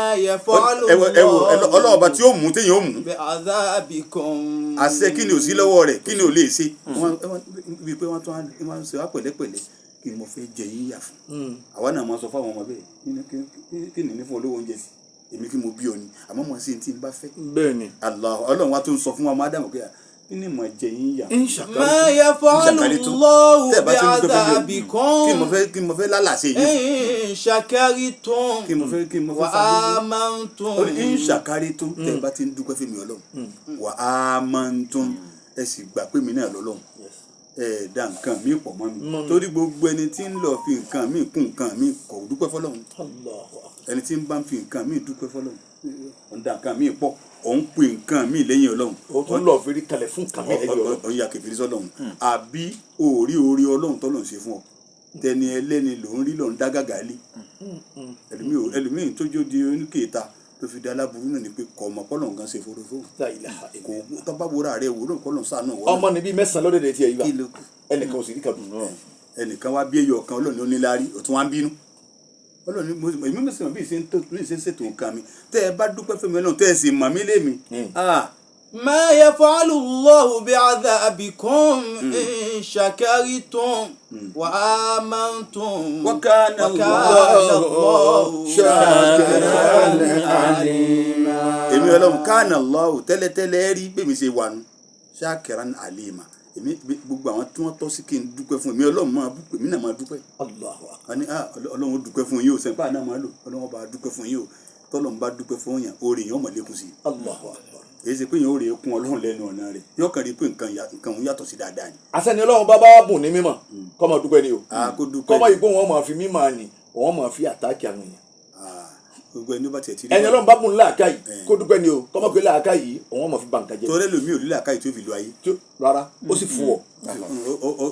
[SPEAKER 2] ما يفعل
[SPEAKER 3] ọlọ́run ọba tí ó mú téèyàn ó mú
[SPEAKER 2] بعذابكم
[SPEAKER 3] àṣẹ kí ni ò sí lọ́wọ́ rẹ̀ kí ni ò lè ṣe wí pé wọ́n tún wá ń ṣe wá pẹ̀lẹ́pẹ̀lẹ́ kí ni mo fẹ́ jẹ yín yà fún. àwa náà máa sọ fáwọn ọmọ bẹ́ẹ̀ kí ni ní fún olówó oúnjẹ sí èmi kí mo bí ọ ni àmọ́ mo sì ti ń bá fẹ́.
[SPEAKER 1] bẹ́ẹ̀ni
[SPEAKER 3] Allah ọlọ́run wa tó ń sọ fún wa máa dàmú pé kí ni mo jẹ yín yà fún.
[SPEAKER 2] ما يفعل الله بعذابكم
[SPEAKER 3] kí mo fẹ́ lálàsẹ yìí
[SPEAKER 2] إن شكرتم
[SPEAKER 3] kí mo fẹ́
[SPEAKER 2] وآمنتم
[SPEAKER 3] in shakaritum tẹ́ bá ti ń dúpẹ́ fún mi ọlọ́run wa amantum ẹ sì gbà pé mi náà lọ́lọ́run ẹ dá nǹkan mi pọ̀ mọ́ mi torí gbogbo ẹni tí ń lọ fi nǹkan mi kún nǹkan mi kò dúpẹ́ fọlọ́run ẹni tí ń bá ń fi nǹkan mi dúpẹ́ fọlọ́run òun dá nǹkan mi pọ̀ òun pè nǹkan mi lẹ́yìn ọlọ́run
[SPEAKER 1] o tún lọ fi rí kalẹ̀ fún kàmí lẹ́yìn ọlọ́run
[SPEAKER 3] òun yà kẹfìrí sọlọ́run àbí orí ọlọ́run tọ́lọ́run ṣe fún ọ tẹni ẹlẹ́ni lòún rí lòún dá gàgà lé ẹlòmíì tó jó di oníkèéta tó fi dá aláburú náà ni pé kọ̀ ọmọ kọ́lọ̀ nǹkan ṣe fòròfò kò tọ́ba wúrà rẹ̀ wúrò kọ́lọ̀ sànù wọ́n.
[SPEAKER 1] ọmọ níbí mẹ́sàn-án lọ́dẹ̀dẹ̀ tiẹ̀ yìí wá ẹnìkan ò sì rí kàdùn.
[SPEAKER 3] ẹnìkan wá bí ẹyọ kan ọlọ́run oníláárí òtún wá ń bínú ọlọ́run èmi mẹ́sàn-án bí ìṣe ń ṣètò nǹkan mi tẹ́ ẹ bá dúpẹ́ fún mi ọlọ́run tẹ́ ẹ sì mọ̀ mí lémi.
[SPEAKER 2] ما يفعل الله بعذابكم إن شكرتم وآمنتم
[SPEAKER 3] وكان
[SPEAKER 2] الله
[SPEAKER 1] شاكرا عليما.
[SPEAKER 3] èmi ọlọ́run kana Allah tẹ́lẹ̀tẹ́lẹ̀ rí bẹ́ẹ̀ mi ṣe wà nù shakiran alima èmi gbogbo àwọn tí wọ́n tọ́ sí kí n dúpẹ́ fún mi ọlọ́run máa dúpẹ́ mi náà máa dúpẹ́. wọ́n ní ọlọ́run dúpẹ́ fún yín o sẹ́ńpá náà máa lò ọlọ́run bá dúpẹ́ fún yín o tọ́lọ́run bá dúpẹ́ fún yàn oore yẹn ó máa lékún sí i. èyí ṣe pé yẹn oore kún ọlọ́run lẹ́nu ọ̀nà rẹ̀ yóò kàn rí pé nǹkan òun yàtọ̀ sí dáadáa ni.
[SPEAKER 1] àṣẹni ọlọ́run bá bá bùn ní mímọ̀ kó máa dúpẹ́ ni o kó máa yìí pé wọ́n máa fi mímọ̀ ni wọ́n máa fi àtàkì àwọn èèyàn.
[SPEAKER 3] gbogbo ẹni bá tiẹ̀ ti rí
[SPEAKER 1] ẹni ọlọ́run bá bùn láàká yìí kó dúpẹ́ ni o kó máa pè láàká yìí wọ́n máa fi ba nǹkan jẹ́.
[SPEAKER 3] torí ẹlòmíì ò ní làákàyè tó fi lo ayé.
[SPEAKER 1] rárá ó sì fún ọ.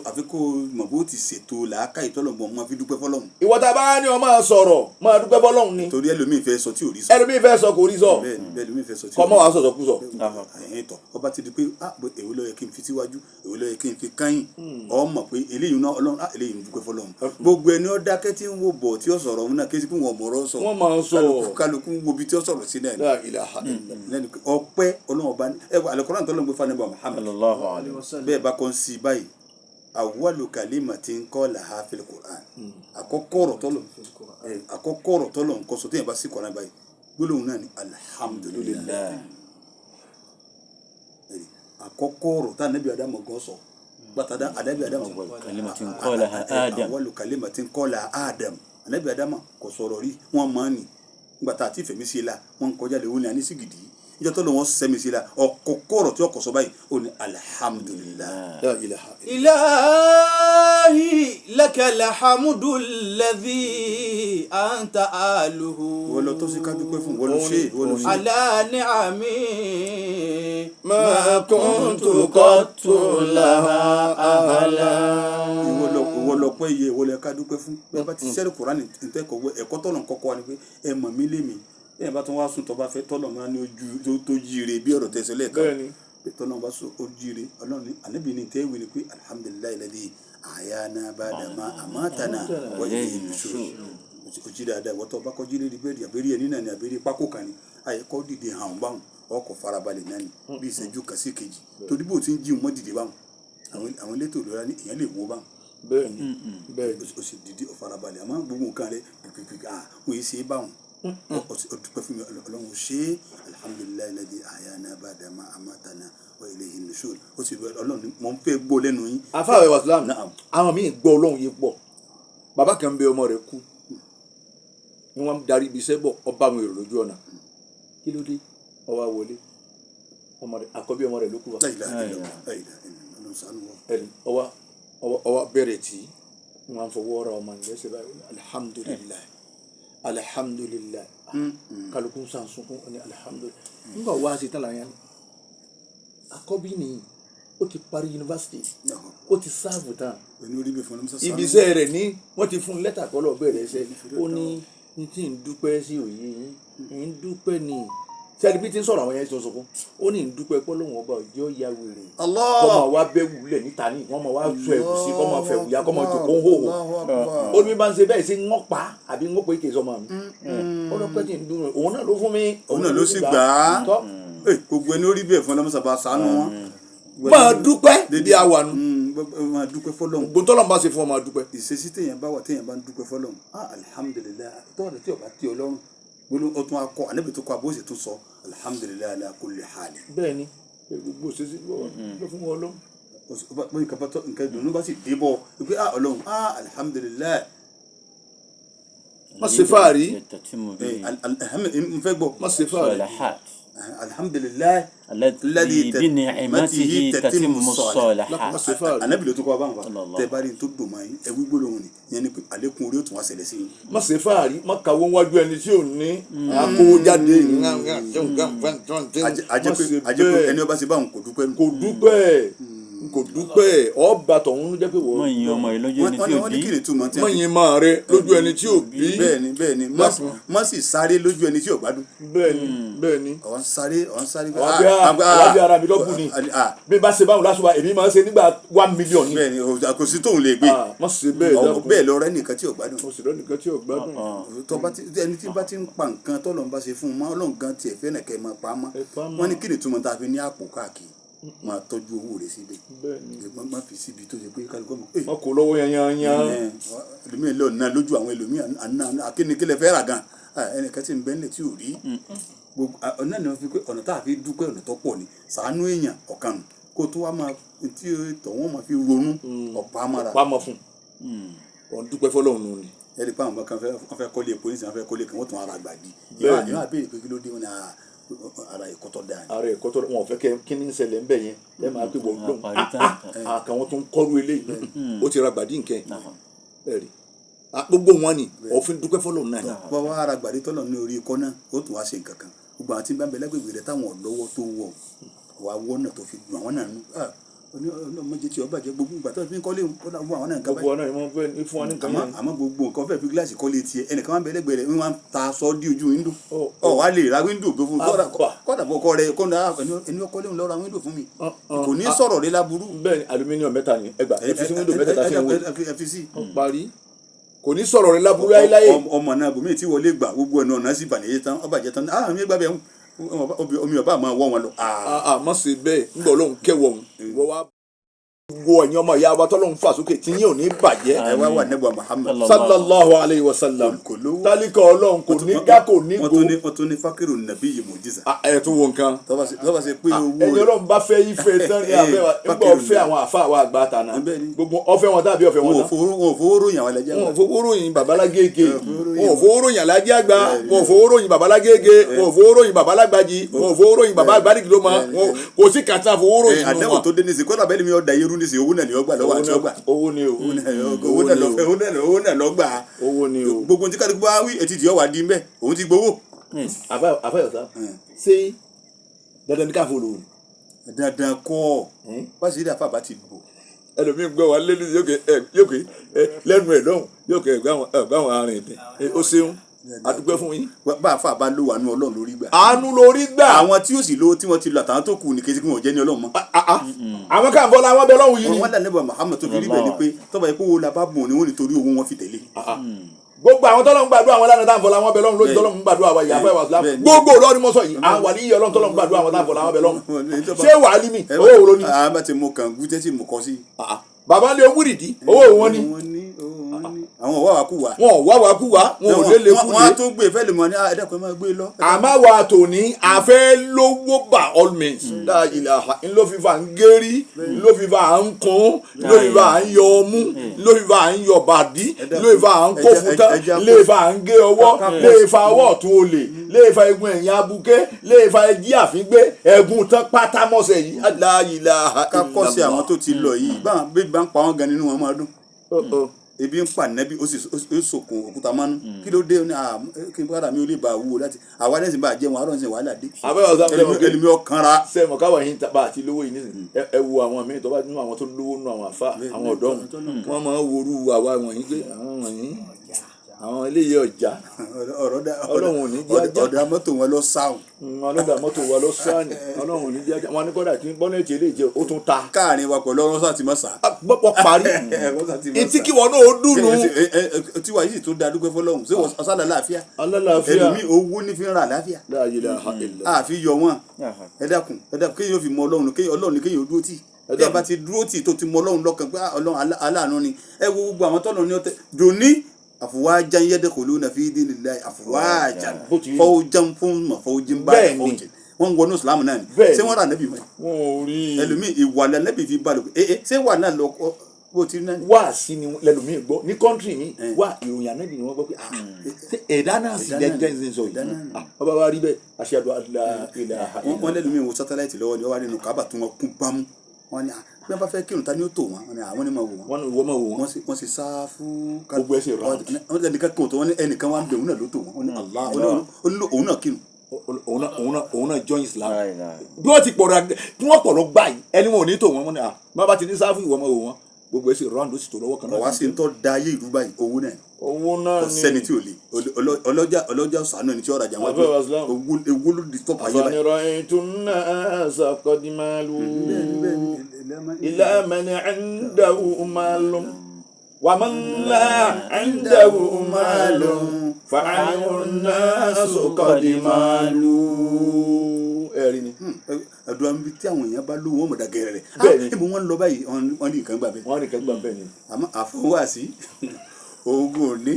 [SPEAKER 3] àfi kó mọ̀ bó ti ṣètò làákàyè tọ́lọ̀mọ̀ máa fi dúpẹ́ fọlọ́run.
[SPEAKER 1] ìwọ tá a bá ní ọ máa sọ̀rọ̀ máa dúpẹ́ fọlọ́run ni.
[SPEAKER 3] torí ẹlòmíì fẹ́ sọ tí ò rí sọ.
[SPEAKER 1] ẹlòmíì fẹ́ sọ kò rí sọ.
[SPEAKER 3] bẹ́ẹ̀ ẹlòmíì fẹ́ sọ tí ò rí sọ.
[SPEAKER 1] kọ́ mọ́ wàá sọ̀sọ̀ kú sọ.
[SPEAKER 3] ẹ̀yìn tọ̀ ọba ti di pé èwo ló yẹ kí n fi síwájú èwo ló yẹ kí n fi káyìn ọ mọ̀ pé eléyìí náà ọlọ́run eléyìí ń dúpẹ́ fọlọ́run. gbogbo ẹni ó dákẹ́ tí ń wo bọ̀ tí ó sọ̀rọ̀ òun náà kí wọ́n mọ̀ọ́rọ́ sọ.
[SPEAKER 1] wọ́n máa ń sọ
[SPEAKER 3] kálukú wo bí tí ó sọ̀rọ̀ sí náà. ọpẹ́ ọlọ́run ọba Al-Qur'an tó lọ́n gbé fún Muhammad bẹ́ẹ̀ bá kọ́ ń sí báyìí awwalu kalimatin qalaha fil Qur'an àkọ́kọ́ ọ̀rọ̀ tọ́lọ̀ nǹkan sọ téèyàn bá sí Qur'an báyìí gbólóhùn náà ni alhamdulillah àkọ́kọ́ ọ̀rọ̀ tá ànábì Ádámù gan sọ gbàtàdá ànábì Ádámù awwalu kalimatin qalaha Adam ànábì Ádámù kò sọ̀rọ̀ rí wọ́n máa ń nì gbàtà àti ìfẹ̀mí sí i la wọ́n kọjá lè wọ́n ní anísìgìdì ìjọ tó lọ wọn sẹ́mi sí la ọ̀kọ̀kọ̀rọ̀ tí ọkọ̀ sọ báyìí ó ní alihamudulilayi.
[SPEAKER 1] La ilaha illa.
[SPEAKER 2] إلهي لك الحمد الذي أنت أهله
[SPEAKER 3] wọ́n lọ tó sí ká dúpẹ́ fún wọ́n lọ ṣe wọ́n lọ ṣe.
[SPEAKER 2] على نعمي
[SPEAKER 1] ما كنت قط لها أهلا.
[SPEAKER 3] ìwọ lọ pẹ́ iye ìwọ lẹ ká dúpẹ́ fún bẹ́ẹ̀ bá ti sẹ́rì kúránì ntẹ́kọ̀ọ́ ẹ̀kọ́ tọ́lọ̀ kọ́kọ́ wa ni pé ẹ mọ̀ mí lé mi bẹ́ẹ̀ bá tún wá sùn tó bá fẹ́ tọ́lọ̀ máa ní ojú tó jíire bí ọ̀rọ̀ tẹ̀sẹ̀ lẹ́ẹ̀kan
[SPEAKER 1] Bẹ́ẹ̀ni.
[SPEAKER 3] tọ́lọ̀ bá sọ ó jíire ọlọ́run ní ànábì ní tẹ́wé ni pé alihamudulilayi lẹ́dí àyànà bàdàmà àmàtànà wọ́yẹ ìlúṣọ ojú dáadáa wọ́tọ̀ bá kọjú lé bẹ́ẹ̀rì àbẹ́rẹ́ ẹni náà ni àbẹ́rẹ́ pákó kan ni àyẹ̀kọ́ dìde hàn báwọn ọkọ̀ farabalẹ̀ náà ni bí ìṣẹ́jú kan sí kejì torí bó ti ń jí wọn dìde báwọn àwọn elétò ìlera ní èèyàn lè wo báwọn
[SPEAKER 1] Bẹ́ẹ̀ni. Bẹ́ẹ̀ni.
[SPEAKER 3] o sì dìde ọ̀farabalẹ̀ àmọ́ gbogbo nǹkan rẹ pípípí o yìí ṣe é báwọn o dúpẹ́ fún mi ọlọ́run ṣe é alihamudulilayi lẹ́dí àyànà bàdàmà àmàtànà wa ilayhi nushur o sì bẹ ọlọ́run mọ̀ ń fẹ́ gbọ́ lẹ́nu yín.
[SPEAKER 1] afáwẹ̀ wàsílám
[SPEAKER 3] Naam.
[SPEAKER 1] àwọn míì gbọ́ ọlọ́run yìí pọ̀ bàbá kan bẹ ọmọ rẹ̀ kú ni wọ́n darí ibi iṣẹ́ bọ̀ ọba àwọn èrò lójú ọ̀nà kí ló dé ọwọ́ àwọlé ọmọ rẹ̀ àkọ́bí ọmọ rẹ̀ ló kú wa
[SPEAKER 3] ọlọ́run ṣàánú wa.
[SPEAKER 1] ẹni ọwọ́ bẹ̀rẹ̀ tí wọ́n fọwọ́ ra ọmọ rẹ̀ ṣe báyìí alihamudulilayi alihamudulilayi kálukú sàǹsùnkún ní alihamudulilayi nígbà wá sí tán láyé àkọ́bí ni ó ti parí yunifásitì ó ti sáàbù tán
[SPEAKER 3] pẹ̀lú orí bẹ̀ fún ọlọ́mọ
[SPEAKER 1] ibi iṣẹ́ rẹ̀ ní wọ́n ti fún lẹ́tà kọ́lọ̀ bẹ̀rẹ̀ iṣẹ́ ó ní ní tí ń dúpẹ́ sí òye yín ń dúpẹ́ ní sẹ́ni bí tí ń sọ̀rọ̀ àwọn yẹn tó sọ fún ó ní ń dúpẹ́ pé lóun ọba òjò ya wèrè
[SPEAKER 3] Allah.
[SPEAKER 1] kọ́ máa wá bẹ́ wulẹ̀ níta ní wọ́n máa wá sọ ẹ̀wù sí kọ́ máa fẹ́ wùyá kọ́ máa jòkó ń hòhò ó ní bí bá ń ṣe bẹ́ẹ̀ sí ń pa àbí ń pé kì í sọmọ mi ó lọ pẹ́ tí ń dún òun náà ló fún mi
[SPEAKER 3] òun náà ló sì gbà á
[SPEAKER 1] tọ́
[SPEAKER 3] gbogbo ẹni orí bẹ̀ fún ọlọ́mọ sábà ṣàánú wọn.
[SPEAKER 1] máa dúpẹ́ bí a wà nù
[SPEAKER 3] máa dúpẹ́ fọlọ́run.
[SPEAKER 1] gbóntọ́lọ́mù bá ṣe fún ọ máa dúpẹ́.
[SPEAKER 3] ìṣesí téèyàn bá wà téèyàn bá ń dúpẹ́ fọlọ́run alihamudulilayi tọ́ọ̀dù tí o bá tí o lọ́rùn gbóló o tún akọ ànábì tó kọ àbóṣe tó sọ alihamudulilayi ala kulli hali.
[SPEAKER 1] bẹ́ẹ̀ni gbogbo òṣèṣì ló fún wọn lọ.
[SPEAKER 3] bóyá nǹkan ìdùnnú bá sì dé bọ̀ wípé ọlọ́run alihamudulilayi.
[SPEAKER 1] má ṣe fàárí
[SPEAKER 3] n fẹ́ gbọ́.
[SPEAKER 1] má ṣe fàárí.
[SPEAKER 3] alihamudulilayi
[SPEAKER 2] الذي بنعمته تتم الصالحات
[SPEAKER 3] ànábì ló tún kọ́ abáwọn fa tẹ bá rí tó dùn mọ́ yín ẹ wí gbólóhùn ni yẹn ni pé àlékún orí ó tún wá ṣẹlẹ̀ sí yín.
[SPEAKER 1] má ṣe fàárí má kàwé wájú ẹni tí ò ní àkówó jáde
[SPEAKER 3] àjẹpẹ ẹni ọba ṣe báwọn kò dúpẹ́ nù.
[SPEAKER 1] kò dúpẹ́ ọba tọ̀hún jẹ́ pé wọ́n.
[SPEAKER 2] mọ̀ yín ọmọ yìí lójú ẹni tí ò
[SPEAKER 3] wọ́n ní
[SPEAKER 2] bí
[SPEAKER 3] kí ni túmọ̀ tí
[SPEAKER 1] mọ̀ yín máa rẹ lójú ẹni tí ò bí.
[SPEAKER 3] bẹ́ẹ̀ni má sì sáré lójú ẹni tí ò gbádùn.
[SPEAKER 1] bẹ́ẹ̀ni.
[SPEAKER 3] ọ̀n sáré.
[SPEAKER 1] àwọn bí ara mi lọ́gùn ni bí bá ṣe báwọn lásùbà èmi máa ń ṣe nígbà 1 million ni.
[SPEAKER 3] bẹ́ẹ̀ni kò sí tóun lè gbé.
[SPEAKER 1] má ṣe bẹ́ẹ̀ dákun.
[SPEAKER 3] bẹ́ẹ̀ lọ rẹ nìkan tí ò gbádùn.
[SPEAKER 1] mo sì lọ nìkan tí ò gbádùn.
[SPEAKER 3] ẹni tí bá ti ń pa nǹkan tọ́lọ́run bá ṣe fún un máa Ọlọ́run gan tiẹ̀ fẹ́ nàkẹ́ máa pa á mọ́. wọ́n ní kí ni túmọ̀ tá a fi ní àpò káàkiri máa tọ́jú owó rẹ̀ síbẹ̀. má fi síbi tó ṣe pé kálukọ́ mọ̀.
[SPEAKER 1] má kó lọ́wọ́ yanyan.
[SPEAKER 3] ẹlòmíì lọ ná lójú àwọn ẹlòmíì akínnikílẹ̀ fẹ́ rà gan ẹnìkan tí ń bẹ́ńlẹ̀ tí ò rí gbogbo ọ̀nà ni wọ́n fi pé ọ̀nà tá a fi dúpẹ́ ọ̀nà tó pọ̀ ni ṣàánú èèyàn ọ̀kan nù kó tó wá máa tí tọ̀wọ́n máa fi ronú ọ̀pá amára.
[SPEAKER 1] ọ̀pá mọ̀ fún wọn dúpẹ́ fọlọ́run nù ni.
[SPEAKER 3] ẹ̀rí pa àwọn kan fẹ́ kọ́lé epo nísìnyí wọ́n fẹ́ kọ́lé kan wọ́n tún ara àgbàdì ìwà àbẹ̀rẹ̀ pé kí ló dé wọn ni ara ìkọ́tọ̀ dáa.
[SPEAKER 1] ara ìkọ́tọ̀ wọn ò fẹ́ kẹ́ kí ni ń ṣẹlẹ̀ ńbẹ̀ yẹn ẹ máa pè wọ́n lóhùn àkàwọn tó ń kọ́rú eléyìí ó ti ra gbàdí nǹkan ẹ̀rí gbogbo wọn ni òfin dúpẹ́ fọlọ́run náà.
[SPEAKER 3] bọ́ wá ara gbàdí tọ́lọ̀ ní orí ikọ́ náà ó tún wá ṣe nǹkan kan gbogbo àwọn tí ń bá bẹ lẹ́gbẹ̀gbẹ̀ rẹ táwọn ọ̀lọ́wọ́ tó wọ̀ wá wọ́ náà tó fi dùn àwọn náà nù ọmọdé tí ọba jẹ gbogbo ìgbà tó fi ń kọ́lé kọ́lá fún àwọn náà nǹkan báyìí.
[SPEAKER 1] gbogbo ọ̀nà ìwọ̀n fẹ́ fún wa ní nǹkan yẹn.
[SPEAKER 3] àmọ́ gbogbo nǹkan fẹ́ fi gíláàsì kọ́lé tiẹ̀ ẹnìkan máa ń bẹ lẹ́gbẹ̀ẹ́ rẹ̀ wọ́n ta aṣọ dí ojú wíńdò ọ̀ wá lè ra wíńdò tó fún kọ́dà bọ́ ọkọ rẹ̀ kọ́dà ẹni ọkọ léwu lọ́ọ́ ra wíńdò fún mi kò ní sọ̀rọ̀ rẹ̀ láburú.
[SPEAKER 1] bẹ́ẹ̀ni aluminium mẹ́ta ni ẹgbà ẹ fi sí wíńdò mẹ́ta tá a fi ń wé
[SPEAKER 3] ẹ fi sí.
[SPEAKER 1] parí kò ní sọ̀rọ̀ rẹ̀ láburú láyé.
[SPEAKER 3] ọmọ náà bòmí tí wọlé gbà gbogbo ẹnu ọ̀nà sì bàlẹ̀ tán ọbàjẹ́ tán mi gbà bẹ́ẹ̀ omi ọba máa wọ́ wọn lọ.
[SPEAKER 1] má ṣe bẹ́ẹ̀ ń bọ̀ lóhùn kẹwọ̀ gbogbo ẹ̀yin ọmọ ìyá wa tọ́lọ́run fà sókè tí yín ò ní bàjẹ́.
[SPEAKER 3] ẹ wá wà nẹ́bọ̀ Muhammad
[SPEAKER 1] sallallahu alayhi wa sallam
[SPEAKER 3] kò lówó
[SPEAKER 1] tálíkà ọlọ́run kò ní gá kò ní go.
[SPEAKER 3] wọ́n tún ní fákìrù nàbí yìí mùjíza.
[SPEAKER 1] ẹ tún wo nǹkan.
[SPEAKER 3] tọ́ba ṣe pé owó
[SPEAKER 1] ẹ̀yin ọlọ́run bá fẹ́ ife tán ní abẹ́ wa nígbà ọ̀fẹ́ àwọn àfa àwọn àgbà tàná gbogbo ọ̀fẹ́ wọn tàbí ọ̀fẹ́ wọn
[SPEAKER 3] wọn
[SPEAKER 1] tán.
[SPEAKER 3] ò fowó ròyìn àwọn ẹlẹ́jà.
[SPEAKER 1] wọn ò fowó ròyìn babalágége wọn ò fowó ròyìn alájẹ àgbà wọn ò fowó ròyìn babalágége wọn ò fowó ròyìn babalágbájì wọn ò fowó ròyìn babalágbádìgídómọ kò sí kàtà fowó ròyìn nínú
[SPEAKER 3] àdéhùn
[SPEAKER 1] wọn.
[SPEAKER 3] tó dé ní sí kọ́nà bẹ́ẹ̀ ni mi ọ̀dà irú ní sí owó náà ni ọgbà lọ́wọ́ àti ọgbà.
[SPEAKER 1] owó ni o
[SPEAKER 3] owó náà lọ́gbà.
[SPEAKER 1] owó ni o.
[SPEAKER 3] gbogbo tí kálukú bá wí etí ìdí ọ̀wà dín bẹ́ẹ̀ òun ti gbowó.
[SPEAKER 1] àfẹ́yọ̀sá ṣé dandan ní ká fò lòun.
[SPEAKER 3] dandan kọ́ wá sí ilé àfa bá ti bò.
[SPEAKER 1] ẹlòmíín gbọ́ wa lẹ́nu yókè lẹ́nu ẹ̀ lọ́hùn yókè ẹ̀gbá wọn arìn ìtẹ̀ ó ṣeun adúpẹ́ fún yín.
[SPEAKER 3] bá àfa bá lò wà nú ọlọ́run lórí gbà.
[SPEAKER 1] àánú lórí gbà.
[SPEAKER 3] àwọn tí yóò sì lówó tí wọ́n ti lọ àtàwọn tó kù ní kejì kí wọ́n jẹ́ ní ọlọ́run mọ́.
[SPEAKER 1] àwọn kan bọ́lá wọn bẹ lọ́hùn yìí ni.
[SPEAKER 3] wọ́n dà níbà Muhammad tó fi rí bẹ́ẹ̀ ni pé tọ́ba yìí kó wo la bá bùn ni wọ́n nítorí owó wọn fi tẹ̀lé.
[SPEAKER 1] gbogbo àwọn tọ́lọ́run gbàdúrà àwọn lánàá táwọn fọlá wọn bẹ lọ́hùn lójú tọ́lọ́run gbàdúrà àwọn ìyá fẹ́ wà sílámù gbogbo olórí mọ́sọ̀ yìí àwọn wà níyì ọlọ́run tọ́lọ́run gbàdúrà àwọn táwọn fọlá wọn bẹ lọ́hùn ṣé wàá límì owó òwúrọ̀ ni.
[SPEAKER 3] àbá ti mọ kàn gúté tí mo kọ sí.
[SPEAKER 1] bàbá lé owó rìdí owó òwò ni.
[SPEAKER 3] àwọn wà wá kú wa.
[SPEAKER 1] wọn ò wá wá kú wá wọn ò lé lekú
[SPEAKER 3] wọn á
[SPEAKER 1] lé.
[SPEAKER 3] tó gbé fẹ́ẹ́ lè mọ ní ẹ̀dẹ́kun ẹ máa gbé lọ.
[SPEAKER 1] àmọ́ wa tòní àfẹ́ lówó bá all means ńlọ fífa ń gérí ńlọ fífa ń kún ńlọ fífa ń yọ ọmú ńlọ fífa ń yọ bàdí ńlọ fífa ń kó fúta ńlọ fífa ń gé ọwọ́ ńlọ fífa ọwọ́ ọ̀tún olè ńlọ fífa egun ẹ̀yìn abuké ńlọ fífa ẹjí àfíngbé ẹ̀gún tán pátámọ́sẹ̀ yìí aláìlá.
[SPEAKER 3] ká kọ́ sí àwọn tó ti lọ yìí báwọn bí bá ń pa wọn gan nínú wọn máa dún. ebi ń pa nẹ́bí ó sì sòkun òkúta mánú kí ló dé ní kí n bára mi ò lè bá wúwo láti àwa lẹ́sìn bá jẹun àárọ̀ ṣe wàhálà dé. ẹlòmí ọkànra.
[SPEAKER 1] sẹ́mu káwọn yìí tàbá àti lówó yìí nísìnyí ẹ wo àwọn míì tó bá nínú àwọn tó lówó nínú àwọn àfa àwọn ọ̀dọ́ wọn máa ń worú àwa wọ̀nyí pé àwọn wọ̀nyí àwọn eléyìí ọjà ọlọ́run ò ní jẹ́ ajá
[SPEAKER 3] ọ̀dà mọ́tò wọn lọ sáwọn.
[SPEAKER 1] ọlọ́dà mọ́tò wa lọ sáàni ọlọ́run ò ní jẹ́ ajá wọn ní kọ́dà kí bọ́nẹ̀tì eléyìí jẹ́ ó tún ta.
[SPEAKER 3] káàrin wa pẹ̀lú ọ̀rọ̀ sá ti mọ̀ sá.
[SPEAKER 1] gbọ́pọ̀ parí etí kí wọn náà ó dùnú.
[SPEAKER 3] tiwa yìí sì tó da dúpẹ́ fọlọ́hún ṣé ọ̀sán àlàáfíà.
[SPEAKER 1] alálàáfíà
[SPEAKER 3] ẹlòmí owó ní fi ń ra àlàáfíà.
[SPEAKER 1] la ilaha illallah.
[SPEAKER 3] àfi yọ wọn ẹ dákun kéèyàn yóò fi mọ ọlọ́run ọlọ́run ni kéèyàn dúró tì bí ẹ bá ti dúró tì tó ti mọ ọlọ́run lọ́kàn pé ọlọ́run aláàánú ni ẹ wo gbogbo àwọn tọ́lọ́ ní ọtẹ dòní afuwajan yadkhuluna fi dinillahi afuwajan fawjan fún fawjin báyìí fawjin wọn wọnú islam náà ni ṣé wọn rà nẹbi mọ ẹlòmíì ìwàlẹ nẹbi fi balùwẹ ṣé wà náà lọ bó ti náà.
[SPEAKER 1] wá sí ni lẹlòmíì gbọ́ ní kọ́ńtírì mi wá ìròyìn ànábì ni wọ́n gbọ́ pé ẹ̀dá náà sì jẹ́ ń sọ yìí ọba wa rí bẹ́ẹ̀ aṣáájú aláìláha.
[SPEAKER 3] wọ́n lẹ́lòmíì wo sátáláìtì lọ́wọ́ ni wọ́n wá nínú kábà tó wọn kún bámú wọn ni bí wọn bá fẹ́ kírun ta ni ó tò wọn àwọn ni máa wò wọn.
[SPEAKER 1] wọ́n máa wò wọn.
[SPEAKER 3] wọ́n sì sá fún.
[SPEAKER 1] gbogbo ẹsẹ̀ rà.
[SPEAKER 3] wọ́n ti ẹnìkan kò tó wọ́n ní ẹnìkan wà ń bẹ òun náà ló tò wọ́n. òun náà kírun.
[SPEAKER 1] òun náà join Islam. bí wọ́n ti pọ̀ lọ gbà yìí ẹni wọn ò ní tò wọ́n ní má bá ti ní sáfù ìwọ máa wò wọn gbogbo ẹsẹ̀ rà ló sì tó lọ́wọ́ kan náà.
[SPEAKER 3] ọ̀wá sí ń tọ́ da ayé ìlú báyìí owó náà.
[SPEAKER 1] owó náà ni
[SPEAKER 3] sẹ́ni tí ò lè ọlọ́jà sànú ẹni tí ó rajà wájú owó ló di tọ́pù ayé báyìí.
[SPEAKER 1] àfànirọ̀ ìtúná sàkọ́dìmálù ilá mẹ́ni ẹ̀ńdàwù málù wàmánlá ẹ̀ńdàwù málù fàáyọ̀nà sàkọ́dìmálù. ẹ̀rí ni.
[SPEAKER 3] àdúrà níbi tí àwọn èèyàn bá lówó wọn mọ̀ dàgẹ̀rẹ̀ rẹ̀ ẹ̀bùn wọn lọ báyìí wọn ní nǹkan gbà bẹ́ẹ̀.
[SPEAKER 1] wọ́n ní nǹkan gbà bẹ́ẹ̀ ni.
[SPEAKER 3] àmọ́ àfọwọ́sí oògùn òní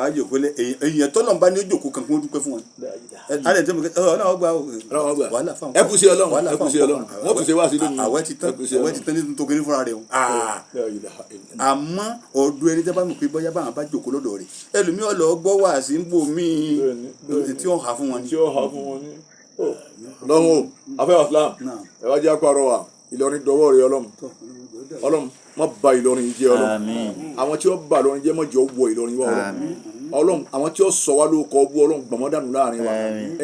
[SPEAKER 3] àjòkólé èèyàn tọ́lọ̀ ń bá ní òjòkó kan kí wọ́n dúpẹ́ fún wọn. alẹ́ tí mo kẹ́ ọlọ́wọ́ gba wàhálà fáwọn.
[SPEAKER 1] ẹ kù sí ọlọ́run ẹ kù sí ọlọ́run wọ́n kù sí wá sí lónìí.
[SPEAKER 3] àwẹ̀ ti tán ní tokiri fúnra rẹ̀ o. àmọ́ ọdún ẹni tẹ́ bá mọ̀ pé bóyá báwọn bá jòkó lọ́dọ̀ rẹ̀ ẹlòmíì ọ̀lọ́ gbọ́ wá sí ń bò míì tí wọ́n hà fún wọn ni.
[SPEAKER 1] lọ́hùn o afẹ́ islam ẹ wá jẹ́ àpárọ̀ wa Ìlọrin dọwọ́ rẹ ọlọ́run má bà Ìlọrin jẹ́ ọlọ́run àwọn tí wọ́n bà Ìlọrin jẹ́ mọ́jọ́ wọ Ìlọrin wá ọlọ́run àwọn tí wọ́n sọ wá ló kọ́ bú ọlọ́run gbọ̀mọ́dánù láàrin wa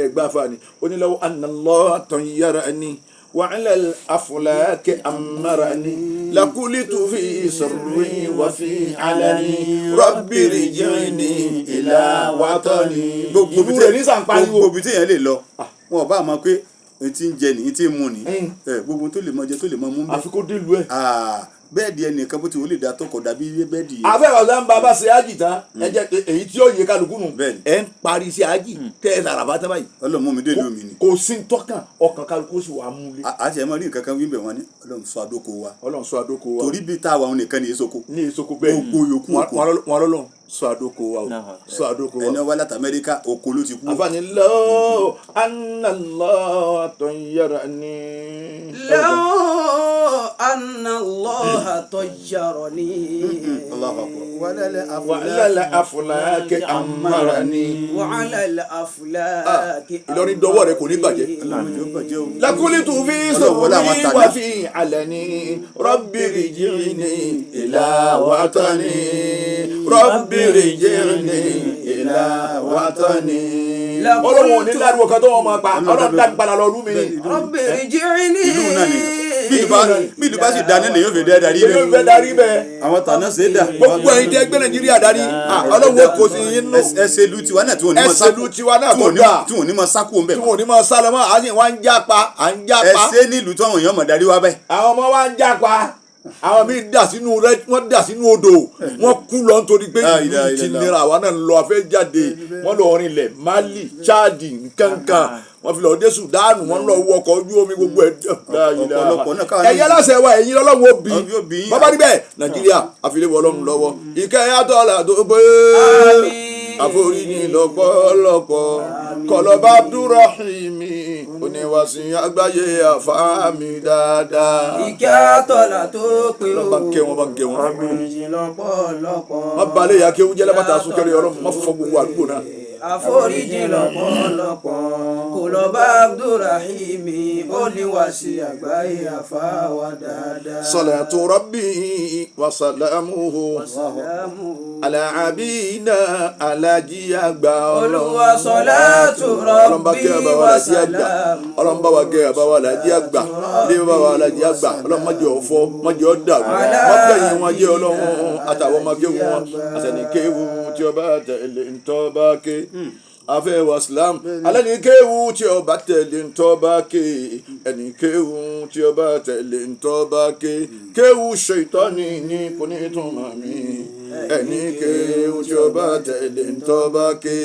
[SPEAKER 1] ẹ gbá fa ni onílọ́wọ́ anallahu tayyarani wa ala al-aflaki amarani lakulitu fi sirri wa fi alani rabbi rijini ila watani. gbogbo
[SPEAKER 3] bí téèyàn lè lọ wọn ò bá mọ̀ pé etí ń jẹ ní etí ń mu ní gbogbo tó lè mọ jẹ tó lè mọ mú bẹ.
[SPEAKER 1] àfi kó dé lu ẹ.
[SPEAKER 3] bẹ́ẹ̀dì ẹnìkan bó ti wọlé dá tó kọ̀ dàbí bẹ́ẹ̀dì yẹn.
[SPEAKER 1] àfẹ́ ọ̀sán ń bá bá ṣe ájì tán ẹ jẹ́ èyí tí ó yẹ kálukú nù
[SPEAKER 3] Bẹ́ẹ̀ni.
[SPEAKER 1] ẹ ń parí sí ájì tẹ́ ẹ sàràbá tán báyìí
[SPEAKER 3] ọlọ́mú mi dé lómi ni.
[SPEAKER 1] kò sí tọ́kàn ọkàn kálukú sì wà á mú lé.
[SPEAKER 3] àti ẹ̀ mọ́ rí nǹkan kan wíbẹ̀ wọn ni ọlọ́run sọ àdókò wa
[SPEAKER 1] ọlọ́run sọ àdókò wa
[SPEAKER 3] torí bí táwa òun nìkan ní èsoko
[SPEAKER 1] ní ìsoko bẹ́ẹ̀
[SPEAKER 3] Gbogbo yòókù oko.
[SPEAKER 1] wọn lọ́lọ́run sọ àdókò wa o sọ àdókò wa
[SPEAKER 3] ẹni
[SPEAKER 1] o.
[SPEAKER 3] wá láti Amẹ́ríkà oko ló ti kú.
[SPEAKER 1] àfààní lọ́ọ́ anàlọ́ àtọ̀yẹ̀rọ ni.
[SPEAKER 2] لو أن الله طيرني
[SPEAKER 3] Allahu Akbar.
[SPEAKER 1] wàhálà àfúlákẹ́ àmàràní.
[SPEAKER 2] وعلى الأفلاك
[SPEAKER 1] Ìlọrin dọwọ́ rẹ kò ní bàjẹ́. لكل في سري وفي علني رب رجعني إلى وطني رب رجعني إلى وطني. Ọlọ́run ò ní ládùúgbò kan tó wọ́n máa pa Ọlọ́run dágbára lọ lú mi ni.
[SPEAKER 2] رب رجعني
[SPEAKER 3] ìlú náà ni bí ìlú bá sì dání lè yóò fi dẹ́ darí
[SPEAKER 1] Èmi ò fẹ́ darí bẹ́ẹ̀.
[SPEAKER 3] àwọn tàná ṣe é dà.
[SPEAKER 1] Gbogbo ẹ̀yin tẹ́ gbé Nàìjíríà darí Ọlọ́run kò sí yín nù.
[SPEAKER 3] ẹsẹ̀ ìlú tiwa náà tí wọ́n ní mọ̀
[SPEAKER 1] Ẹsẹ̀ ìlú tiwa náà tó dáa.
[SPEAKER 3] tí wọ́n ní mọ̀ sákò ń bẹ̀
[SPEAKER 1] Tí wọn ò ní máa sá lọ mọ́ àá sì wá ń jápa à ń jápa.
[SPEAKER 3] ẹsẹ̀ nílùú tí àwọn èèyàn mọ̀ darí wá bẹ́ẹ̀.
[SPEAKER 1] Àwọn ọmọ wa ń jápa àwọn míì dà sínú rẹ wọ́n dà sínú odò wọ́n kú lọ nítorí pé ìlú ti nira àwa náà lọ afẹ́ jáde wọ́n lọ rìn lẹ̀ Mali Chadi nkankan wọ́n fi lọ dé Sudan wọ́n lọ wọ ọkọ̀ ojú omi gbogbo ẹ̀ ẹ̀yẹ lásẹ̀ wa ẹ̀yin Ọlọ́run òbí bàbá níbẹ̀ Nàìjíríà àfilẹ́wọ̀ Ọlọ́run lọ́wọ́ ìkẹyàtọ̀ là tó pé àforíjì lọ́pọ̀lọpọ̀ kọlọ́ba Abdulrahimi oníwàsí àgbáyé àfáàmì dáadáa.
[SPEAKER 2] ìkẹ́ àtọ̀là tó pé o
[SPEAKER 1] bá ń kẹ́ wọn bá ń kẹ́ wọn.
[SPEAKER 2] àforíjì lọ́pọ̀lọpọ̀.
[SPEAKER 1] má balẹ̀ yà kéwú jẹ́ lábàtà súnkẹrẹ Ọlọ́run má fọ gbogbo àdúgbò náà.
[SPEAKER 2] àforíjì lọ́pọ̀lọpọ̀ kọlọ́ba Abdulrahimi oníwàsí àgbáyé àfáwà dáadáa.
[SPEAKER 1] salatu rabbi wa salamuhu ala abina alájíàgbà
[SPEAKER 2] Olúwa salatu rabbi wa salamu.
[SPEAKER 1] Ọlọ́run bá wa kẹ́ àbáwá alájíàgbà ilé bá wa alájíàgbà Ọlọ́run má jẹ́ ọ̀fọ́ má jẹ́ ọ̀dàrú má gbẹ̀yìn wọn jẹ́ Ọlọ́run àtàwọn ọmọ kéwù wọn àtẹnìkéwù tí ọba tẹ̀lé ntọ́ba ké afẹ́ wa Islam alẹ́ ní kéwù tí ọba tẹ̀lé ntọ́ba ké ẹni kéwù tí ọba tẹ̀lé ntọ́ba ké kéwù ṣètọ́ni ní kò ní túmọ̀ mí ẹni kéwù tí ọba tẹ̀lé ntọ́ba ké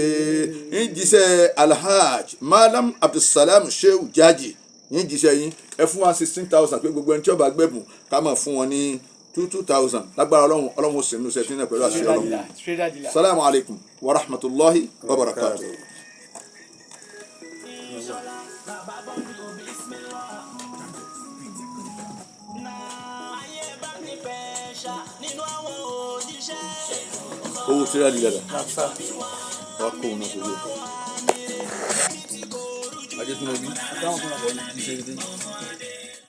[SPEAKER 1] ń jíṣẹ́ Alhaj Malam Abdulsalam Shehu Jaji ń jíṣẹ́ yín ẹ fún wa 16,000 pé gbogbo ẹni tí ọba gbẹ̀bùn ká máa fún wọn ní 2,000 lágbára Ọlọ́run sì nù sẹ́tínà pẹ̀lú àṣẹ Ọlọ́run. Salamu alaykum wa rahmatulahi wa barakatuh. Owó tí a di dada. Wà á kó wọn náà sórí ẹ̀. Ajé tún lọ bí.